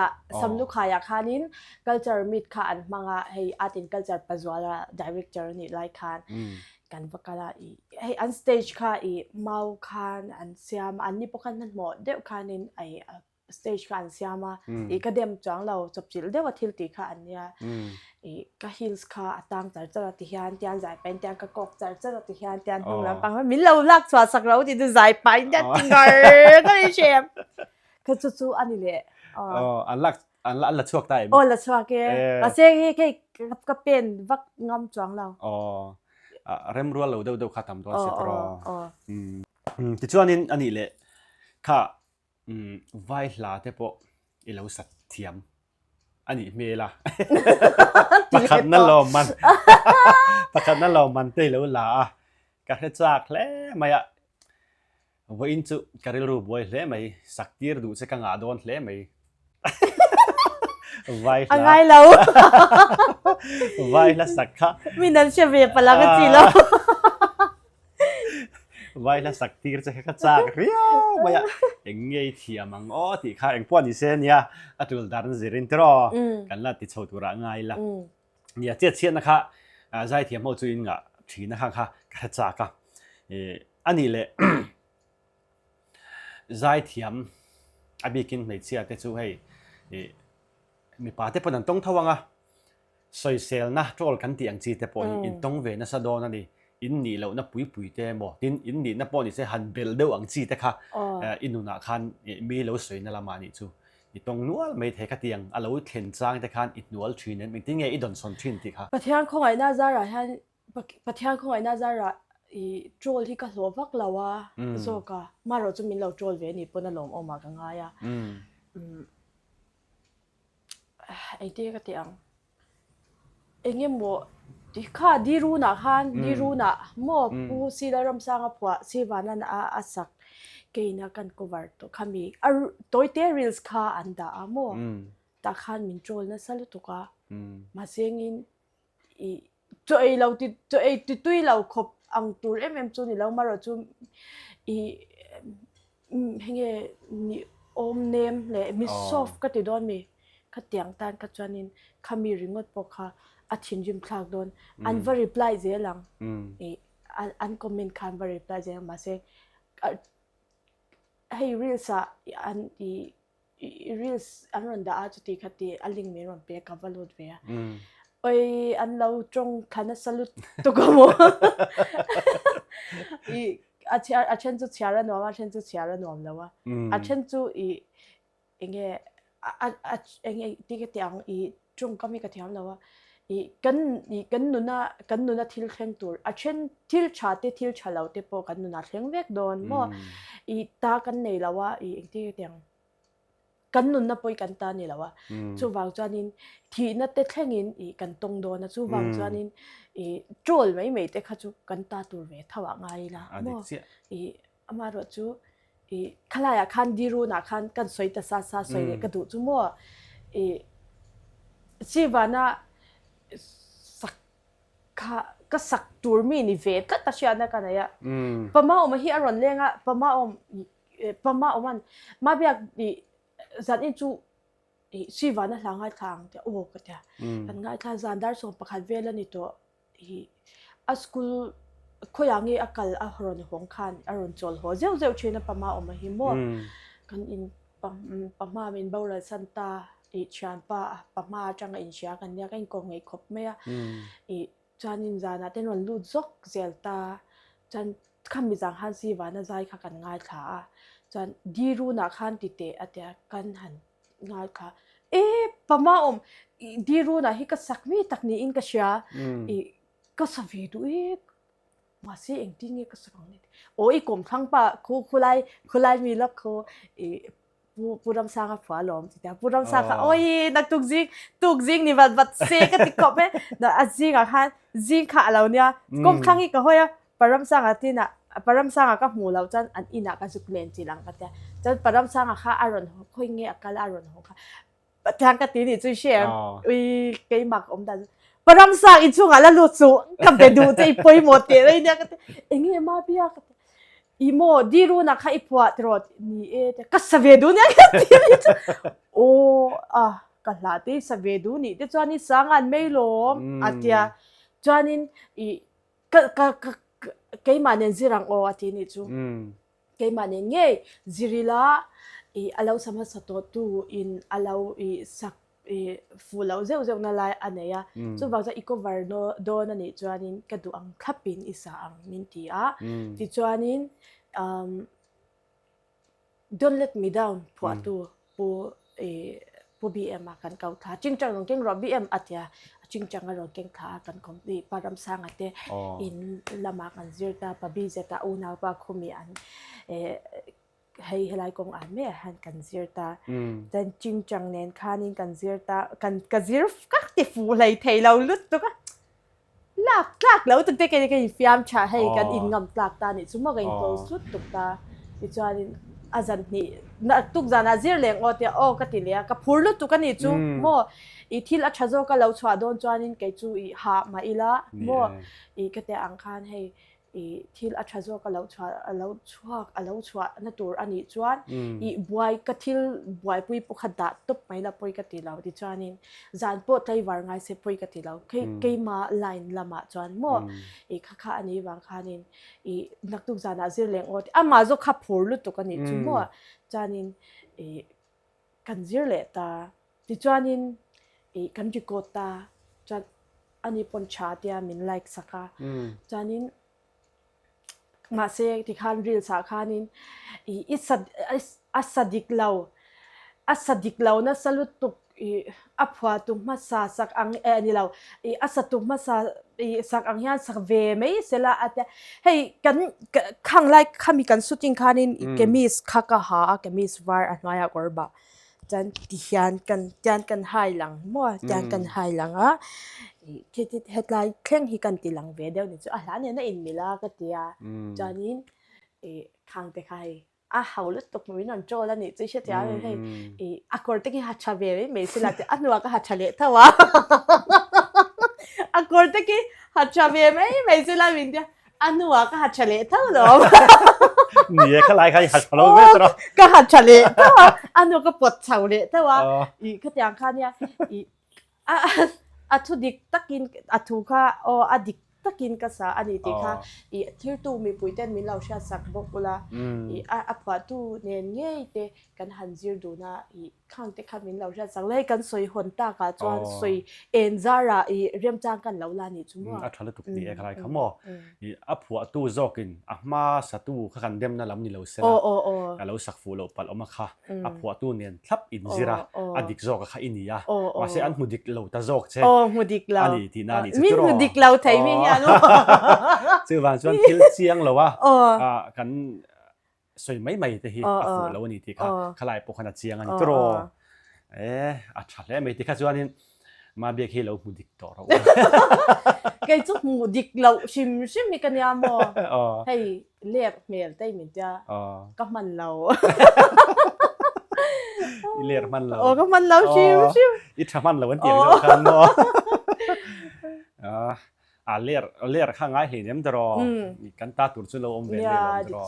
ะขานิน culture meet ค่ะอันมังอ่ะให้อาร์ติน culture ปัจจุบัน director นี่ไลค์ค่ะกันว่ากันละให้อัน stage ค่ะเมาค่ะอันเสียมอันนี้พวกกันนั่นหมดเดี๋ยวค่ะนินstage ค่ะอันเสียมาก็เดิมจังเราจบจิลเดี๋ยวว่าทิลตีค่ะอันเนี้ยก็ hills ค่ะต่างจากจะติฮันเตียนใจเป็นเตียนก็กอกจากจะติฮันเตียนห้องน้ำปังว่ามิเราลักสวดสักเราที่จะใจไปเตียนจริงก็ได้เชฟคือจู่ๆอันนี้แหละอันละช่วงได้ละช่วงแกก็เสียแค่ก็เป็นวักงอมจังเราเริ่มรู้เราเดี๋ยวข้าทำตัวเสร็จรอที่ช่วงนี้อันนี้แหละค่ะไว้ลาเทปอีเราสัตเทียมอันนี้เมล่ะประคันนั่นเรามันเตยแล้วลาการจากแล้วไม่อะว่าอินจูการรู้บ่อยแล้วไม่สักทีดูสักงาโดนแล้วไม่ไว้ละอะไรเรา ไว้ละสักค่ะมีนั่นเชื่อเวียปลาก็จีแล้วไว้ละสักทีจะแค่จากเรียวไม่อะเอ็งเงยเทียมังที่ข้าเอ็งป้อนอีเซนเนี่ยอัตุลดาร์นซิรินทรอกันละติดโชว์ตัวร่างไงล่ะเนี่ยเจ็ดเชียนนะคะใจเทียมเอาจุยงะทีนะคะค่ะกระจากกันอันนี้เลยใจเทียมอาบิกินไม่เชื่อแต่จู่ให้มีป่าที่ปนันต้องทวังอ่ะสอยเซลนะโจลกันเตียงจีแต่ปนอินต้องเวนัสดอนั่นดิอินนี่เรานับปุยเต็มบ่อินนี่นับปนนี่เสหันเบลเดวังจีแต่ค่ะอินนุนักขันมีเราสวยนั่นละมานี่จู่อีตรงนัวไม่เทกเตียงเราเข็นจางแต่ขันอินนัวทรีนั้นเป็นที่ไงอีดอนซอนทรีนที่ค่ะประเทศของไอ้นาซาระท่านประเทศของไอ้นาซาระโจลที่ก็หลวงพักเราว่าโซกามาเราจะมีเราโจลเวนี่ปนหลวงออกมากันง่ายไอ้ที่ก็เตียง enge mo di kha di ru na khan di ru na mo pu si la ram sang a phwa si wanan a asak keina kan cover to khami ar toite reels kha anda amo ta khan min trol na salu to ka ma sengin I choi lo ti choi ti tui lo khop ang tur chu ni lo maro chu I henge ni om name le mi soft ka ti don mi ka tiang tan ka chuanin khami ringot po kha a thin jim thlak don an va reply je lang an comment khan va reply je ma se hey reels an reels an ron da a chu ti khati aling me ron pe ka valot ve oi an lo trong khana salut to ko mo I a chen chu chiara no ma chen chu chiara no lawa a chen chu enge enge ti ke tiang trong kami ka tiang lawa kan nuna thil thleng tur a chen thil chate thil chalo te po kan nuna thleng vek don mo ta kan nei lawa ti ke tiang kan nun na poi kan ta ni lawa chu wang chuanin thi na te thlengin kan tong do na chu wang chuanin trol mai te kha chu kan ta tur ve thawa ngai la mo ama ro chu khalaya khan diru na khan kan soi ta sa soi le ka du chu mo si wana sakha ka sak tur mi ni ve ta ta sha na kana ya pama om hi aron lenga pama oman ma biak zan in chu si wana hlangai thang te o ka ta kan ngai thla zandar so pakhat vela ni to a school khoyangi akal a horon hong khan aron chol ho zeu chena pama oma hi mo kan in pama min bawra santa chan pama changa in sha kan ya kan ko ngai khop me a chanin zana ten ron lu zok zelta chan khami jang han si wana zai kha kan ngai thla chan diru na khan ti te atia kan han ngai kha pama om diru na hi ka sakmi takni in ka sha ka savi du ma se eng ti nge ka sakang ni oi kom thang pa khulai mi lak kho puram sa ka phwa lom ti ta puram sa ka oi nak tuk jing ni bat se ka ti kop me na ajing a khan jing kha alo nia kom thangi ka hoya param sa ka ti na param sa ka mu lo chan an ina ka su plan chi lang ka ta chan param sa kha aron khoi nge akal aron ho kha thang ka ti ni chu share ui ke mak om da param sa in chu nga la lu chu ka be du te poi mo te re nia ka enge ma bia ka imo diru na kha ipwa trot ni ka save du nia ka ti o ka la te save du ni te chani sangan mei lom atia chanin ka cái mà nên gì rằng ô thì này chú cái mà nên nghe zirila allow sama sato tu in allow sak full zeu na lai anaya chú vào ra ecover do na ni chuanin ka du ang khapin isa ang minti a ti chuanin don't let me down phu tu pu BM kan kau tha chingchang long keng ro BM atia chingchang ro keng tha kan kom di param sang ate in lama kan zirta pa bi zeta una pa khumi an hei helai kong an me han kan zirta dan chingchang nen khanin kan zirta kan kazir ka ti fu lai thei lo lut to ka lak lo tu te ke fiam cha hei kan in ngam tlak ta ni chuma ga in close lut tuk ta ti chuanin azan ni na tuk zana zir leng o te o ka ti le ka phurlu tu ka ni chu mo I thil a thazo ka lo chwa don chuanin ke chu ha ma ila mo ka te ang khan hei thil a thazo ka lo chwa na tur ani chuan buai ka thil buai pui pukha da top mai la poi ka ti lo ti chuanin zan po tai war ngai se poi ka ti lo ke ma line lama chuan mo kha ani wang khanin nak tuk zana zir leng o ama zo kha phurlu tu ka ni chu mo chanin kan zir le ta ti chuanin kan rikota chan ani pon cha tia min like saka chanin ma se ti khan reel sa khanin asadik law na salut tu aphwa tu ma sa sak ang ani law asatu ma sa sak ang hian sak ve mai sela ate hey kan khang like khami kan shooting khanin kemis khaka ha kemis war anwaya korba จันติยานกันจันกันหายหลังมั่วจันกันหายหลังอ่ะที่เฮดไลน์เคร่งฮิกันติหลังเวเดียวนี่จ้ะหลานเนี่ยน่าอินมิลาก็เตียจานินข้างแต่ใครเขาลุตกมือนอนโจแล้วนี่จะเชื่อที่อะไรให้กอร์ตกี้ฮัตชาเวไม่สิละแต่อันนัวก็ฮัตชาเลเท่าวะกอร์ตกี้ฮัตชาเวไม่สิละวินเดียอันนัวก็ฮัตชาเลเท่าหรอนี่ก็ไล่ใครฮัตชาเลเวตรอก็ฮัตชาเลเท่าวะอันนัวก็ปวดเฉาเลเท่าวะก็อย่างข้าเนี่ยทุดิกตะกินทุค่ะดิกตะกินกษาอันนี้ติค่ะที่ตู้มีปุ๋ยเต้นมีเราเชื่อสักบอกว่าพอตู้เนี่ยเงี้ยเตกันหันจิรดูนะข้างเตข้ามีเราเชื่อสักเลยกันสวยหนตากาจวนสวยซาระเรียมจางกันเหล่าลานี่จุ่มว่าทะเลตุกนี่ใครเขาบอกพอตู้จอกินมาสัตว์ขันเดียมนั่นลำนี่เราเสร็จเราสักฟูเราปัดออกมาค่ะพอตู้เนี่ยทับอินจิระดิกจอกค่ะอินี่อ่ะว่าเสียอันมุดิกเราตาจอกใช่มุดิกเราอันนี้ที่นั่นนี่มีมุดิกเราไทยมีฮะนู้ชื่อว่าส่วนทิลเชียงเราว่ากันสวยไม่แต่ที่ฟูเราวันนี้ที่ค่ะขลายปกขนาดเชียงอันนี้ตรชัดแล้วไม่ที่ค่ะส่วนนี้มาเบียร์เรามุดิกต่อเราไก่จุกมุดิกเราชิมมีกันยามให้เรียกเมลได้เหมือนจะก็มันเราเรียกมันเราก็มันเราชิมอิทมันเราวันเดียวเราคันเนาะเลียข้างง่ายเห็นเนี่ยมันจะรอกันตาตุ่นสุดเราอมเวนเลยมันจะรอ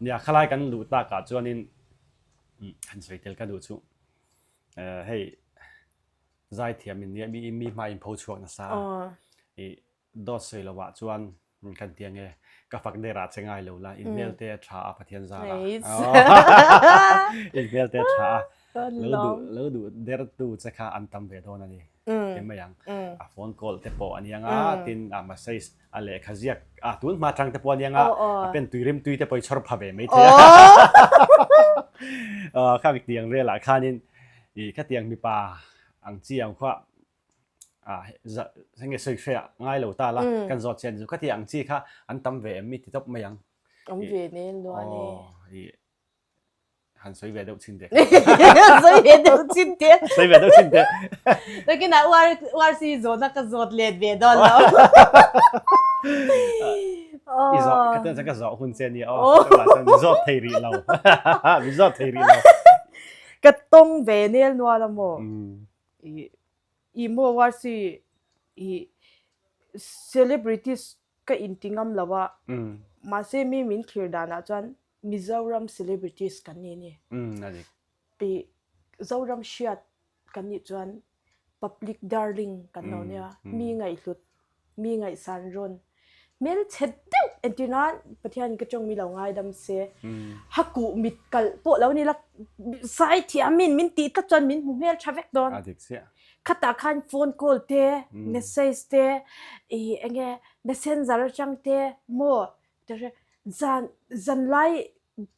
เนี่ยขลายกันดูตากาจวนนี้หันสวยเทลกันดูชูให้ใจเทียมเนี่ยมีมาอินโพช่วงนะซาดอสเลยละว่าจวนกันเตียงไงก็ฝักเดรัดเชงไงเลยละอินเมลเตะชาพัทยันซาละอินเมลเตะชาแล้วดูเดรัดดูจะค่าอันตัมเวโดนั่นนี่เห็นไหมยังโฟนคอลเตปอันยังตินมาเซสอะไรขจิกตุนมาทางเตปอันยังเป็นตุยริมตุยเตปชอร์พาเวไม่เท่ข้างเตียงเรื่องละข้านี่แค่เตียงมีปลาอังจีอังขวาสังเกตสิ่งเสียง่ายเหล่าตาละกันจอดเช่นสุขที่อังจีค่ะอันตั้มเวมีติดต่อไม่ยังเวนี่ล้วนนี่หันสวยเวดเอาชินเด็กสวยเวดเอาชินเด็กสวยเวดเอาชินเด็กแล้วก็น่ะว่าซีโซนักก็จอดเลียดเวดอนแล้วอีจอดก็เต้นสังเกตจอดหุ่นเซนนี่มีจอดเทรีเรามีจอดเทรีเราก็ต้องเวนี่ล้วนละโมโมว่าสิcelebrities ก็อินติงอัมละว่ามาเซมีมินคลีร์ดานะจวนมิโซรัม celebrities กันนี่นั่นเองปีมิโซรัมเชียดกันนี่จวน public darling กันเราเนี่ยมีไงหลุดมีไงสันรนเมลเช็ดเด็กเอ็นตินันประเทศนี้ก็จงมีเหล่าง่ายดำเสียฮักกูมิดกัลโปแล้วนี่ละสายที่มินตีตะจวนมินเมลชาเวกดอนขตาคันโฟนคอลเตะเมสเซจเตะเงี้ยเมสเซนเจอร์จังเตะโม่เดี๋ยวจันไล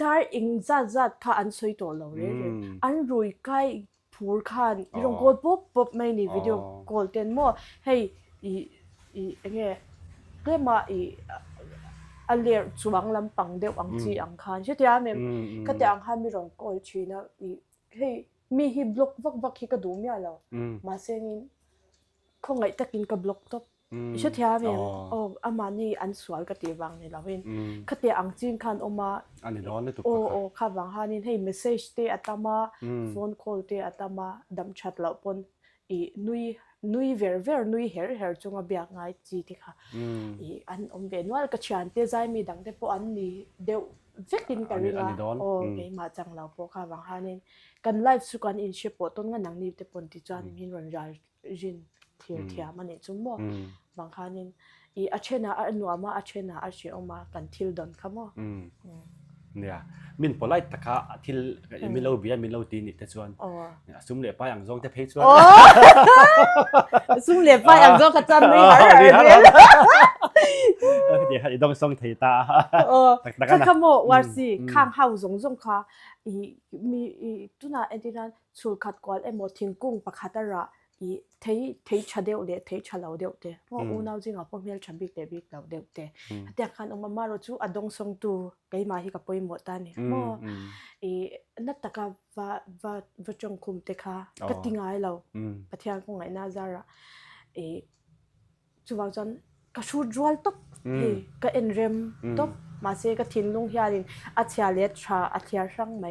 ดาร์อิงจัดข้าอันสวยตัวเราเลยอันรวยใกล้ผูกขันอีลงกอดปุ๊บไม่นี่วิดีโอคอลเตนโม่ให้เงี้ยเรื่องมาอันเลียสว่างลำปังเดียวอังจีอังคารใช่ไหมก็แต่อังคารมีรองกอลชีนะให้มีฮิบล็อกวักฮิกระดูมีอะไรมาเซนินคงไงตะกินกับบล็อกท็อปใช่ไหมอามานี่อันสวยกติบังนี่เราเห็นก็แต่อังจีคันออกมาอันนี้ร้อนเลยถูกข้าบังฮานินให้เมสเซจเตะอัตมาโฟนคอลเตะอัตมาดำชัดเราปนนุยเวอร์นุยเฮร์จงอาเบียกง่ายจีที่ค่ะอันเวนว่าก็ฉันเตะใจมีดังแต่พออันนี้เดี๋ยวเวกินกันเลยนะไงมาจังเราพอข้าบังฮานินกันไลฟ์สุกันอินเชปต้นกันหนังนี้แต่ปนที่จานมินรันจาจินเทียมันเนี่ยจุ่มบ่บางครั้งนี่อาเชน่าอันนัวมาอาเชน่าอาเชออกมากันทิลดอนครับมั้งเนี่ยมินพอไล่ตะกะทิลมินเล่าเบียมินเล่าตีนี่แต่ส่วนเนี่ยซุ่มเหลี่ยป้ายอย่างจงแต่เพจส่วนซุ่มเหลี่ยป้ายอย่างจงกระจันไม่หายเลยเดี๋ยวต้องส่งเทตาถ้าขโมยวาสีข้างเฮาจงค่ะมีตุน่าเอ็นดินันสูขัดกวาดหมดทิ้งกุ้งปะคาตระเทชะเดียวเดเทชะเหลาเดียวเดเพราะอูน่าจริงอ่ะพวกเมียฉันบิ๊กเดบิ๊กเหลาเดียวเดแต่คันออกมาเราจูอดงทรงตูไกมาฮิกับปอยหมดตานี่มั่ว นัตตะกาวจงคุมเตค่ะก็ติงไงเราปะเทียงคงไงน่าจะระจูบางจันก็ชูจวลตบก็เอ็นเรมตบมาเสก็ทิ้งลงยาดินอัจฉริยะชาอัจฉริยะช่างไหม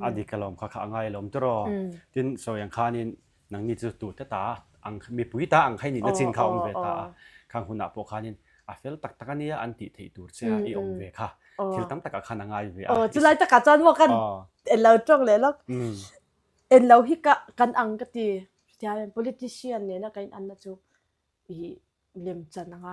อดีกลมข้าง่ายลมตรอจินโซยังข้านินนังนี่จะตูดตาอังมีปุ๋ยตาอังใครนี่นัดจินเขาองเวตาข้างหุ่นนับพวกข้านินเฟลตักกันเนี่ยอันติเทตูเสียอีองเวค่ะที่ตั้งแต่กับข้าง่ายเวจะไล่ตะกัดจอนว่ากันเอ็นเราจ้องเลยแล้วเอ็นเราฮิกะกันอังกตีที่เป็น politician เนี่ยนะกันอันนั้นจูเลี่ยมจันยังไง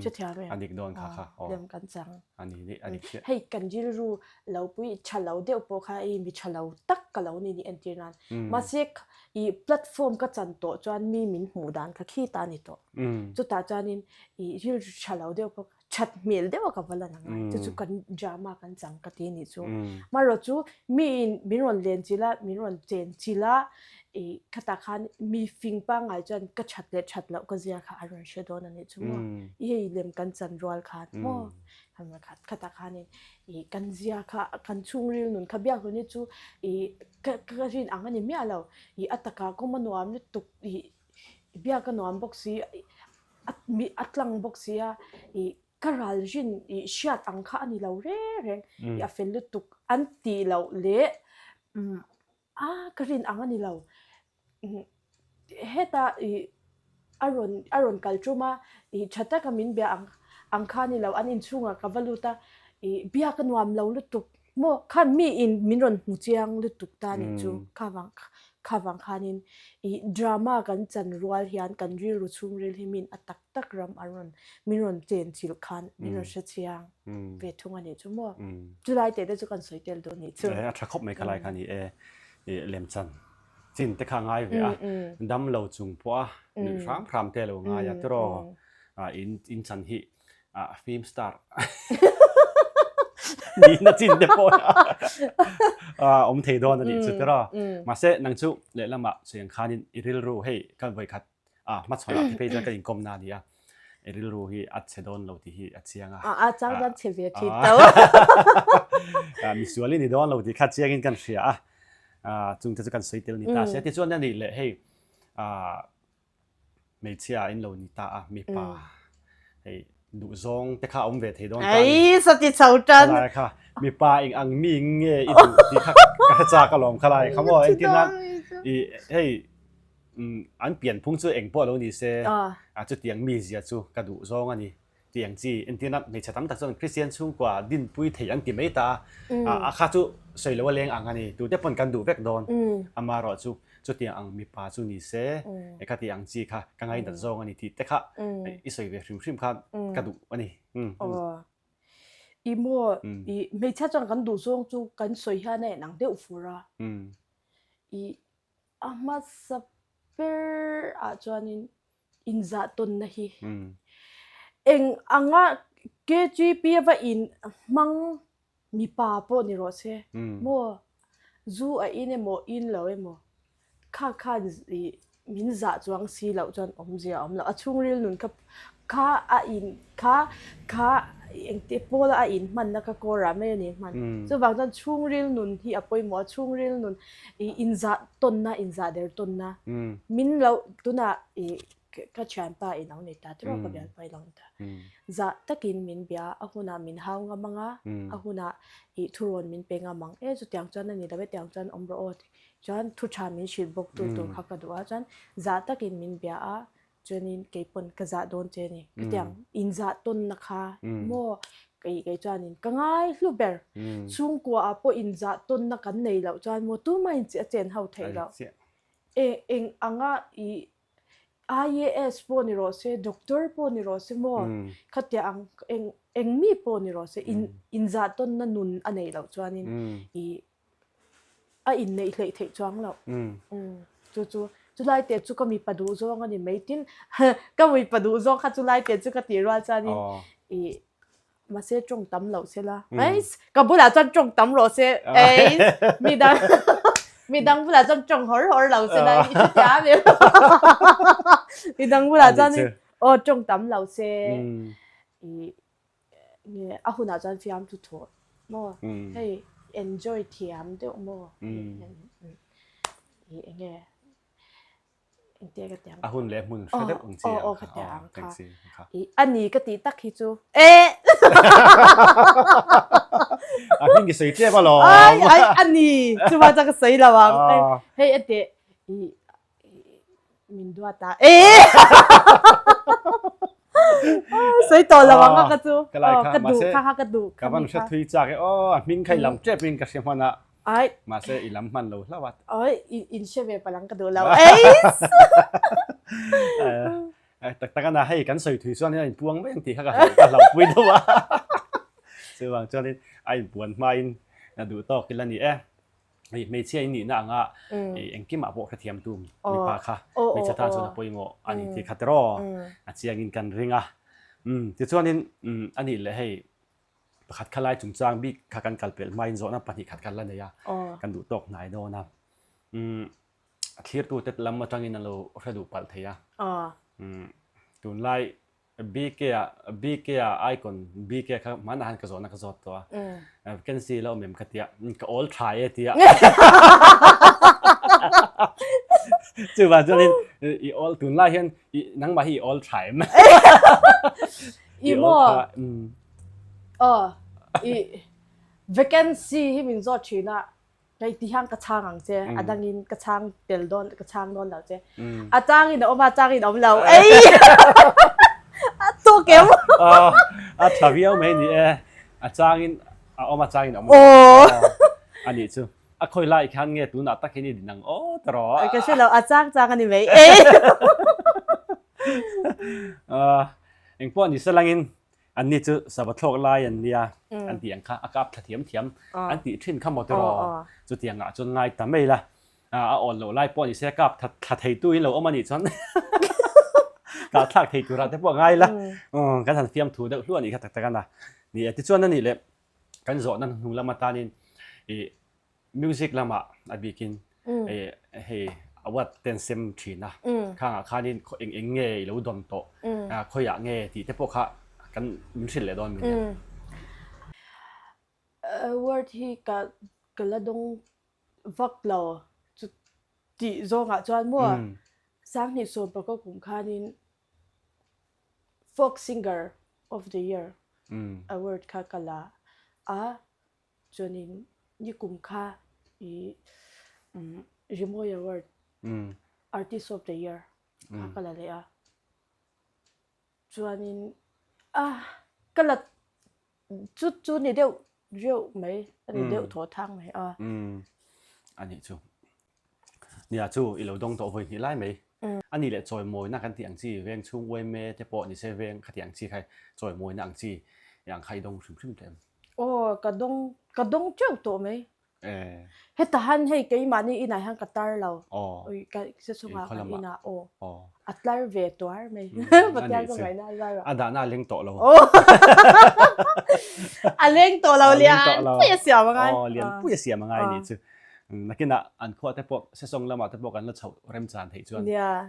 ชุดที่อะไรอันนี้โดนค่ะเลี่ยมกันจังอันนี้อันนี้ให้กันจิรู้เราปุ้ยฉลาดเดียวพวกเขามีฉลาดตักกับเรานี่เอ็นทีนั้นมาเสกแพลตฟอร์มก็จันโตจวนมีมินหูดันก็ขี้ตานี่โตจุดตาจานินจิรู้ฉลาดเดียวพวกชัดเมลเดียวกับวันละนังไงจุดกันดราม่ากันจังก็ที่นี่จูมาเราจูมีรอนเลนจิละมีรอนเจนจิละขตาคันมีฟิงปังไงจนก็ชัดเลยชัดแล้วก็เสียค่ะอารมณ์เชื่อโดนนั่นเองจูว่าเลี่ยมกันจันรัวขาดมั่วทำไมขาดขตาคันนี่กันเสียค่ะกันชุ่มริลนุนขบียคนนี้จูก็รินอังอันนี้ไม่เอาอัตตาก็มันนวมนี่ตุกเบียก็นวมบ็อกซี่มีอัตลังบ็อกซี่กระไรจินเชียดอังค่ะอันนี้เราเร่งเฟลลุตุกอันตีเราเละกรินอังอันนี้เราเฮตาอารอนกัลจูมาชัตตะกามินเบียอังคานี่เราอันอินซุงะกับวลูตาเบียกันวามเราลุตุกโมขันมีมินรอนหูเจียงลุตุกตานี่จูข้าวังคานินดราม่ากันจันรัวเฮียนกันรีรุชุงรีมินอัตักตักรำอารอนมินรอนเจนจิลคันมินรอนเชียงเวทุงอันนี้จูโมจุไลเตะได้จุกันสวยเตลตัวนี้จูอัตราคบไม่คลายคันนี้เล่มจันจินแต่ข้างง่ายเวียดำเราจุงพัวหนึ่งครั้งพรำเตลง่ายตรออินจันฮิฟิล์มสตาร์ดีนะจินเดปอยอมเทดอนนี่สุดตรอมาเสนังจุเละละมาเสียงคานินอิริลรูให้กันไว้ขัดมาสอนที่เพจกันอินคอมนาดีอิริลรูฮีอัดเซดอนเราที่ฮีอัดเสียงจังดันเชฟทีเตามิสวลินี่ดอนเราที่ขัดเสียงกันเสียจุงจะกันสวยเตลนิตาเสียที่ส่วนนั้นนี่เลยให้ไม่เชียอินโลนิตามีป่าให้ดูซองแต่ข้าอมเวทให้ดอนกันสติเฉาจันอะไรค่ะมีป่าอีกอังมีเงี้ยอีดูที่ข้ากระจากระหล่อมขลายคำว่าไอ้ที่นั้นให้อันเปลี่ยนพุ่งชื่อเองพวกเรานี่เสียอาจจะเตียงมีเสียจูกระดูซองอันนี้เตียงจีอินที่นั้นไม่ใช่ตั้งแต่ส่วนคริสเตียนชุ่มกว่าดินปุยเทียงติไม่ตาข้าจูใส่แล้วว่าเลี้ยงอังอันนี้ดูได้ผลกันดูเวกโดนมารอจูเตียงอังมีป่าจูนี่เสียไอ้ข้าเตียงจีค่ะกังไงตัดซองอันนี้ที่แต่ข้าอีสวยเวริมค่ะกระดูอันนี้อีมัวไม่ใช่จังกันดูซองจูกันสวยฮะเนี่ยหนังเดือดฟูระมาสเปอร์จวนอินจัตุนนะฮีเองอังอ่ะเกจีพีว่าอินมังมีป่าปนนี่รอเซ่มัวจูอินโมอินแล้วโมข้ามินจัจวงสีแล้วจวนอมเจียอมแล้วช่วงเรียนนุ่นกับข้าอินข้าเองเตปโลอินมันนักโกราไม่เนี่ยมันจะบางตอนช่วงเรียนนุ่นที่อภัยหมอช่วงเรียนนุ่นอินจัต้นนะอินจัเดอร์ต้นนะมินแล้วตัวน่ะก็แชมป์ป้าอินเอาเนี่ยตาตัวก็เบียนไปลองตาจะตะกินมินเบียอาหุนามินหาวงามังอ่ะอาหุนาทุรนมินเป็นงามังจุดอย่างจันนั่นนี่แต่เป็นอย่างจันอมโรอดจันทุชามินชิดบกตัวข้ากระดูกจันจะตะกินมินเบียจนนี่เก็บปนกระจะโดนเจนี่ก็อย่างอินจะต้นนะคะโม่ไก่จันนี่ก็ง่ายลูกเบอร์ช่วงกว่าพออินจะต้นนักกันในแล้วจันโม่ตัวไม่เจนเขาเทแล้วเองอ่างIAS ปนิโรเซด็อกเตอร์ปนิโรเซโม่ขัดอย่างเองมีปนิโรเซอินจัต้นนั่นนุนอันไหนแล้วจันนี่อินในเลยเทจังแล้วจุไลเตจุก็มีปดูซองอันนี้ไม่ทิ้งก็มีปดูซองค่ะจุไลเตจุก็ตีรัวจันนี่มาเสียจงตำเหล่าเสียละก็บุหรี่จันจงตำเหล่าเสียมีดังบุหรี่จันจงหอเหล่าเสียละอีกจ้าเดียวมีดังบุหรี่จันจงตำเหล่าเสียเนี่ยอาหุนาจันฟิยามทุกทัวมั่วเฮ้ย enjoy เทียมเดี๋ยวโมอีเงี้ยเตียก็เตียงหุ่นเล็บหุ่นใช้ได้องค์เจียก็เตียงค่ะอันนี้ก็ตีตักฮิจูนี่กี่สีเจี๊ยบหรออันนี้จะมาจากสีระวังเฮ้ยเตียมินดัวตาสีตัวระวังก็จูกระดูกข้ากระดูกกับมันจะทุยจากมินใครลำเจ็บมินกับเสียงมันมาเสียอีลำมันเราแล้ววัดอินเชเวปลังกระดูกเราแต่กันนะให้กันสวยถุยส่วนนี้ปวงไม่ยังตีข้ากับเราปุ้ยด้วยซึ่งบางช่วงนี้ปวนมาดูต่อกินแล้วนี่ไม่เชื่อนี่นะงะเอ็งกินมาบอกกระเทียมตุ้มมีปลาค่ะไม่จะทานส่วนปุ้ยงออันนี้ที่คัดรอเชียงกินกันเริงที่ส่วนนี้อันนี้เลยให้ขัดขลายจุงจางบิ๊กขัดกันกัลเปลไม่โซนปฏิขัดกันแล้วเนี่ยกันดูตกไหนโดนะเคลียร์ตัวเต็มลำมาจังอินเราเรดูปัลเทียตุนไล่บิ๊กไอคอนบิ๊กเขามันหันกระโจนกระโจนตัวกันซีเราเหมือนกันเทียก็ all try เทียจู่ว่าจังอินอี all ตุนไล่เห็นนั่งมาฮี all try มั้ยอีโม่vacancy ที่มินจอดชีน่ะในที่ห้างกระช่างเจ้อาจารย์อินกระช่างเปลี่ยนโดนกระช่างโดนแล้วเจ้อาจารย์อินเอามาอาจารย์อินเอาเราตัวเก็บทาวิเอาไม่นี่อาจารย์อินเอามาอาจารย์อินเอาอันนี้จู่คอยไล่ขันเงี้ยตัวนัดตะกี้นี่ดินังตลอดก็ใช่เราอาจารย์จางกันนี่ไหมเอ็งพวกนี้สลังอินอันนี้จะสบัดโลกลายอันเดียอันเตียงค่ะอากาศเทียมอันตีทิ้งข้ามหมดรอจุดเตียงจนง่ายแต่ไม่ละอ่อนเราไล่ป้อนอีเสียกับถัดไทยตุ้ยเราเอามาหนีจนการทักไทยตุระแต่พวกง่ายละการทันเทียมถูเดือดล้วนอีกค่ะแต่กันนะนี่ที่ส่วนนั้นนี่เลยกันโซนั่นหุ่นละมาตานินมิวสิกละมาอันบีกินเฮ้เอาว่าเต้นเซมชีนะข้างข้านินเอ็งเงยแล้วดนโตคอยอยากเงยที่แต่พวกเขากันมิสิเลยดอนมิเนี่ยword ที่กับละดงวักเราจุดที่โจงอ่ะจวนมั่วสร้างในส่วนประกอบกลุ่มค่านี้ folk singer of the year award ค่ะกันละจวนนี้นี่กลุ่มค่าริโมย award artist of the year ค่ะกันละเลยจวนนี้ก็ละจุดนี่เดียวเรียวไหมอันนี้เดียวถั่วทั้งไหมอันนี้จู่เนี่ยจู่อีเราดงตัวไปนี่ไล่ไหมอันนี้แหละจอยมวยนักกันที่อังจีเวงช่วงเวเมจะปอนี่เซเวงขัดอังจีใครจอยมวยนักอังจีอย่างใครดงซึมเต็มกระดงเจ้าตัวไหมเฮ็ดทหารให้กี่มันนี่อีไหนฮังกัตตาร์เราก็จะส่งมาอีน่ะอัตลาร์เวตัวไหมปัจจัยก็ไม่ได้ได้หรอดาหน้าเลี้ยงโตเราเลี้ยงโตเราเลี้ยงผู้เสียมาไงเลี้ยงผู้เสียมาไงนี่จู่นักกินอันขวดแต่พวกเซซงละมาแต่พวกกันแล้วเฉาเริ่มจานให้จวน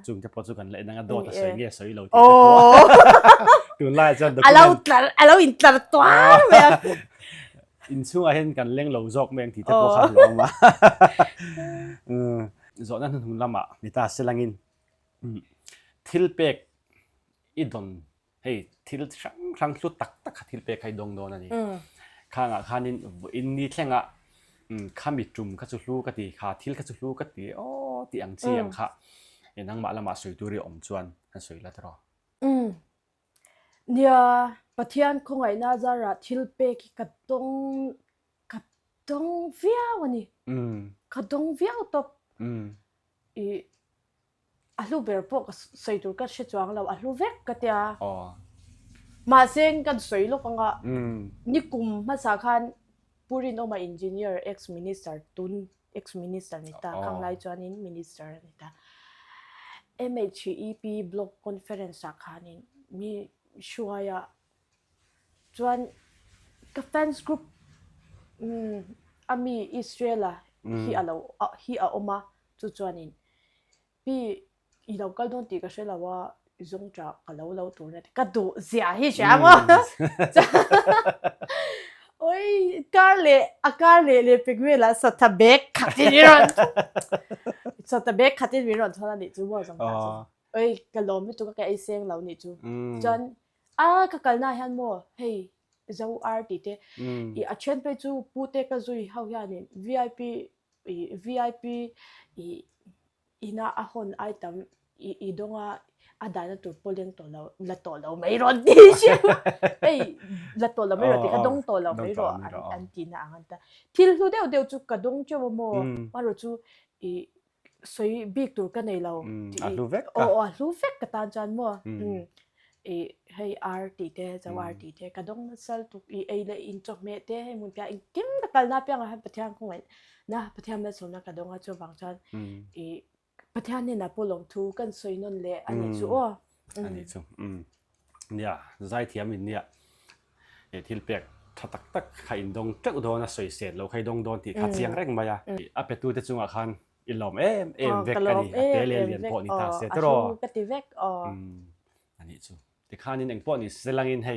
จุงจะพอจุกันเลยนั่งโดดแต่สวยเงี้ยสวยเราดูไล่จนเราอินตร์ตัวไหมอินช่วยเห็นกันเลี้ยงเราจอกเมืองที่แต่พวกเขาลงมาจอนั่นหุ่นละมามีตาเสลังอินทิลเป็กอีดอนเฮ้ยทิลครั้งสุดตักทิลเป็กให้ดงโดนอันนี้ข้างข้านินอินนี่แค่งข้ามีจุ่มข้าจุลูกติข้าทิลข้าจุลูกติตีอังเจียงข้าเห็นนั่งมาละมาสวยตัวเรียอมจวนกันสวยละตรอเนี่ยปะเทียนคงไงน่าจะรัดทิลเป็กกัดตงเวียวนี่กัดตงเวียวตบลูเบอร์พวกใส่ตัวก็เชื่อจวงเราลูเวกก็เตียมาเซ็งกันสวยลูกอ่ะนี่กลุ่มมาสาขาปูรินออกมา engineer ex minister ตุน ex minister นี่ตาข้างไล่จวนนี้ minister นี่ตา MHEP block conference สาขานี้มีช่วยจวนกับ fans group มีอิสราเอลที่เอามาจวนนี้พี่อีเราก็ต้องตีกันใช่แล้วว่าจงจากเราตัวเนี่ยก็ดูเสียให้ใช่ไหม โอ้ยการเละเป็นเวลาสตาเบกขัดที่นี่รอนสตาเบกขัดที่นี่รอนเท่านั้นนี่จูว่าจังหวะเอ้ยกะลมไม่ตัวก็ไอเสียงเรานี่จูจนก็กะน่าเห็นมั้ยเฮ้ยเจ้าอาร์ติเตอีอาเชนไปจูพูดเตก็จูเฮาอย่างนี้ VIP อีน่าอาหอนไอตัมอีดงอาดานะตัวโปเลียงตัวเราละตัวเราไม่รอดดิชิเอ้ยละตัวเราไม่รอดดิกระดงตัวเราไม่รอดอันที่น่าอันแต่ที่รู้เดี๋ยวจูกระดงเจ้าบ่มารู้จูอีสวยบิ๊กตัวกันในเราลูเวกลูเวกกระตาจันมั้งให้อาร์ติเตจะอาร์ติเตกระดงนั่นสัลตุอีเลยอินจอกเมเตให้มุนเปียอินกิมตะกัลน่าเปียงให้ประเทศคงไงนะประเทศไม่สนนะกระดงอาจูบางจันประเทศนี่นะพวกลงทุนกันสวยนั่นแหละอันนี้ชัวอันนี้ชัวเนี่ยใจเทียมอินเนี่ยที่เปียกถ้าตักใครดงจักโดนนะสวยเสร็จเราใครดงโดนที่ขัดเสียงแรงมาอ่ะอาเป็ดตัวจะจุงอาคารอินลมเวกกันนี่เตะเลียนพอนี่ตาเสียตรอกติเวกอันนี้ชัวที่ข้านี่เองพอนี่เสลังอินให้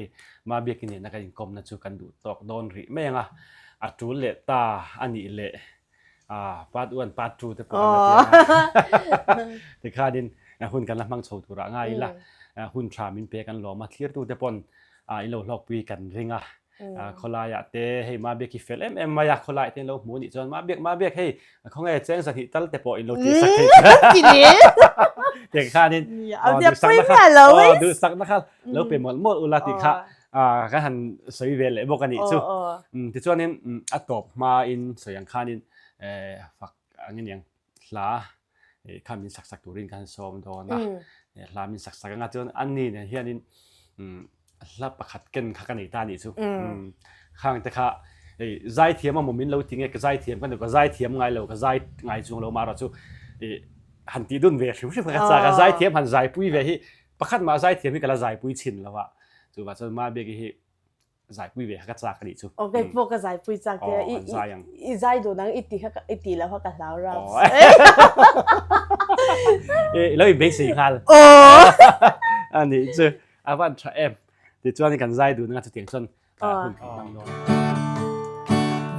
มาเบียกินเนี่ยนักการกรมนั่นจูกันดูตอกโดนริไม่ยังอ่ะอัดจูเละตาอันนี้เละปาดอ้วนปาดจูแต่ปอนที่ข้าดินหุ่นกันละมังโชว์ตุระง่ายละหุ่นชามินเปกันหล่อมาเคลียร์ตัวแต่ปอนอีโลลอกปีกันริงคนลายเตะให้มาเบียกิเฟลมาอยากคนลายเตะเราหมุนอีจนมาเบียกให้เขาไงแจ้งสถิติแต่ปออีโลตีสักทีเด็กข้าดินดูสักนะครับดูสักนะครับแล้วเป็นหมดอุลาติข้าก็หันสวยเวลเลยบอกกันอีกจู่ที่ช่วงนี้อัดตบมาอินสวยอย่างข้าดินฝักอันนี้ยังลาข้ามินสักตัวรินกันซ้อมโดนนะลามินสักกันจนอันนี้เนี่ยเฮียนินรับประคัดกันข้ากันอีกตานี่จู่ข้างแต่ข้าใจเทียมมาโมมินเราทิ้งไอ้ก็ใจเทียมกันเดี๋ยวก็ใจเทียมไงเราก็ใจไงจู่เรามาเราจู่หันตีดุนเวชิวชิวก็ใจเทียมหันใจปุ้ยเวที่ประคัดมาใจเทียมที่ก็ละใจปุ้ยชินแล้วว่าจู่ว่าจะมาเบียกี่ใจปุ้ยเวก็จากกันอีกจู่โอเคพวกก็ใจปุ้ยจากเดียอีใจดูนังอีตีแล้วเขาก็สาวเราแล้วอีเบสิกกันอันนี้จู่อาวันทรที่ช่วงนี้กันใจดูนังจะเตียงชน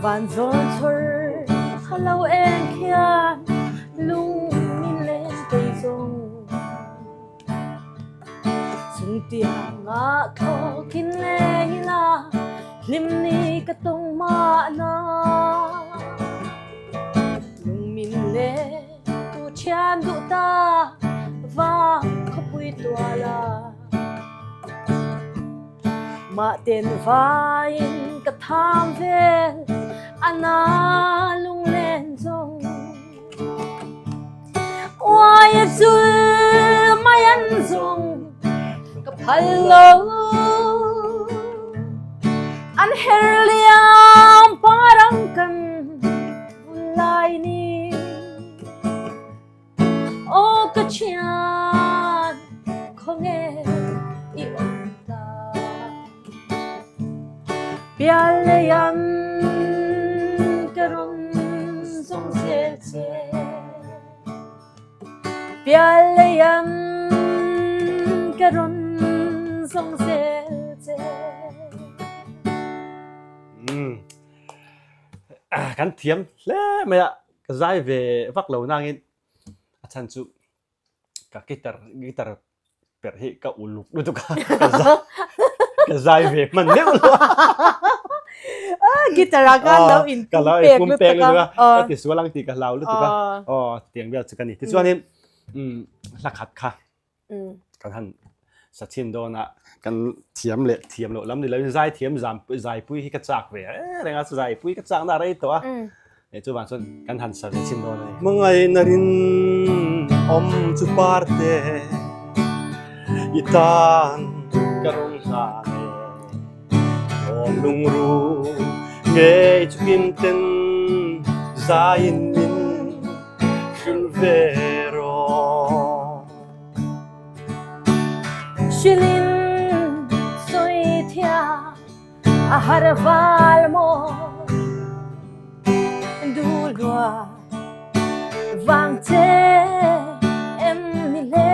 วันจนเธอฮัลโหลเองแค่ลุงมิเลนไปส่งสุนเตียงาเขากินเลยนะลิมนี้ก็ต้องมานะลุงมิเลกูเชียนดูตาว่าเขาปุยตัวละมาเต้นไฟก็ทำเวลอันน่าลุงเล่นจงว่าอย่าจุลมายันจงกับฮัลโหลอันเฮลียมปารังกันลายนี้โอ้ก็เชียนคงเออีอมตาเปียเลยยังกระรุ่นทรงเสียเจเปียเลยยังกระรุ่นทรงเสียเจกันเทียมแล้วไม่อะก็ใจเวฟักเหล่านางอินอาจารย์จู่กับกีตาร์เปิดให้ก็อุลุกดูตุกก็ใจเวมันเนี่ยกีตาร์กันเราอินก็เราคุ้มเปกเลยนะก็ติดสวลังตีกับเราหรือตุกเตียงเบียดกันนี่ที่ส่วนนี้ลักขัดค่ะกันท่านสัตชินโดนะกันเทียมเละเทียมโลล้ำนี่แล้วใจเทียมใจปุ้ยให้กระจากเวเรื่องอะไรปุ้ยกระจากน่าไรตัวจุบันส่วนกันทันสัตชินโดเลยมังไงนารินอมจุปาร์เตอิตานกระรงสาเออมลุงรูเงยจุกินเต็นใจนินชุลเวโรShilin soitia a harval mo dulwa vangte emile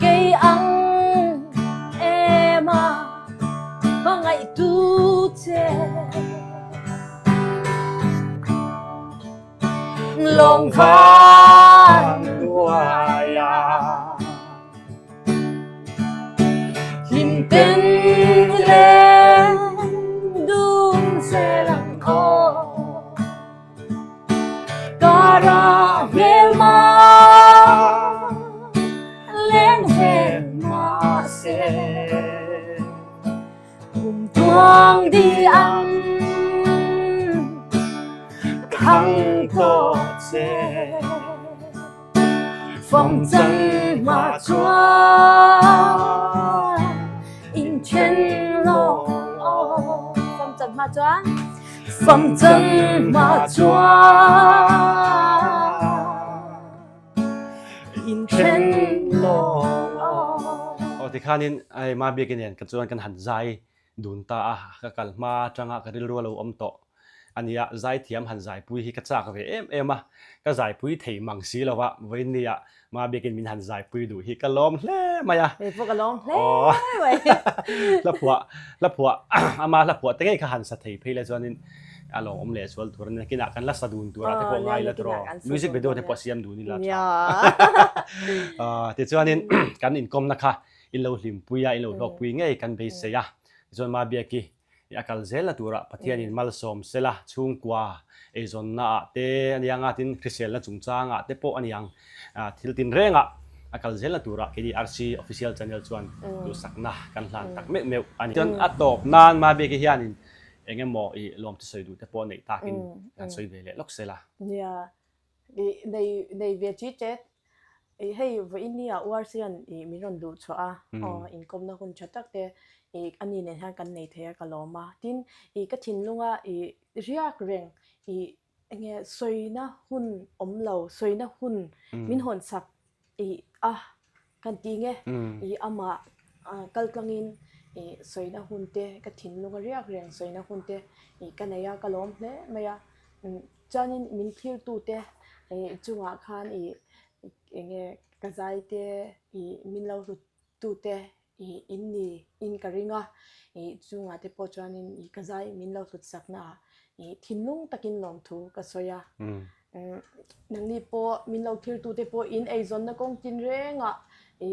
kay ang ema ลงฟ้าด้วยหิมเป็นเลดุมเซลังโคการาเฮมาเลงเฮมาเซกุมทวงดีอันคังโปรเซphong trần mà chúa in trên lò phong trần mà chúa phong trần mà chúa in trên lò ที่ข้านินไอมาเบียกินเองกันจวนกันหันใจดูนตาก็กันมาจังกันรัวเราอมโตอันนี้ใจเทียมหันใจปุยที่กระจากไปอ่ะก็ใจปุยเทียมังสีแล้ววะเว้นนี่อ่ะมาเบียกินมินหันใจปุยดูที่กระล้มเล่มาอ่ะพวกกระล้มเล่ไว้แล้วผัวอามาแล้วผัวแต่ไงข้าหันสถิตเลยจวนนี้อารมณ์อมเล่ส่วนตัวนั้นกินกันลักษณะดูนตัวแต่พวกไงแล้วตัวมิวสิกวิดีโอที่พอเสียมดูนี่ละแต่จวนนี้กันอินคอมนะคะอินเราลิมปุยอินเราดอกปุยไงกันไปเสียจวนมาเบียกีakal zela tura pathian in malsom sela chungkwa ezon na te anianga tin krisel na chungchanga te po aniang thiltin renga akal zela tura kedi rc official channel chuan tu sakna kan hlan tak me ani ton atop nan ma be ki hianin engemo I lom tu soidu te po nei takin kan soi vele lok sela ya nei ve chi che hei vo inia warsian miron du choa income na hun chatak teอันนี้เนี่ยกันในเทกะลอมาทินกระถินลุงเรียกเร่งเงี้ยสวยนะหุ่นอมเหลาสวยนะหุ่นมินหอนสักกันตีเงี้ยอามากัลกังอินสวยนะหุ่นเตกระถินลุงเรียกเร่งสวยนะหุ่นเตกันในกะลอมเนี่ยไม่จานินมินคลีร์ตูเตจุงอาคารเงี้ยกระจายเตมินเหลาตูเตอินนี่อินกะริงอ่ะจุงอาเตปอจานินกระจายมินเราสุดสักนะทิ้งลุงตะกินลองทูกระสวยนั่นนี่ปอมินเราทิลตูเตปออินไอซอนนักงจินเร่งอ่ะ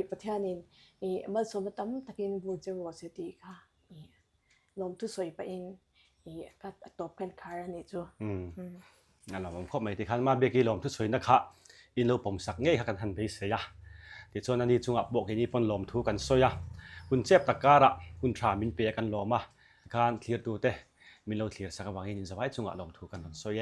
ประเทศนี้มาสมตั้มตะกินบูเจวเสตีค่ะลองทูสวยไปอินก็ตบกันคาร์นี่จูงั้นเราผมขอไม่ที่ขันมาเบกี้ลมทุกสวยนะคะอินเราผมสักเงี้ยกันทันไปเสียที่ส่วนนี้จุงอับบอกที่นี่ปนลมทุกันสวยคุณเจ็บตะการะคุณทรามินเปียกันลมการเคลียร์ตัวเตมินเราเคลียร์สักวันนี้สบายจุงอับลมทุกันสวย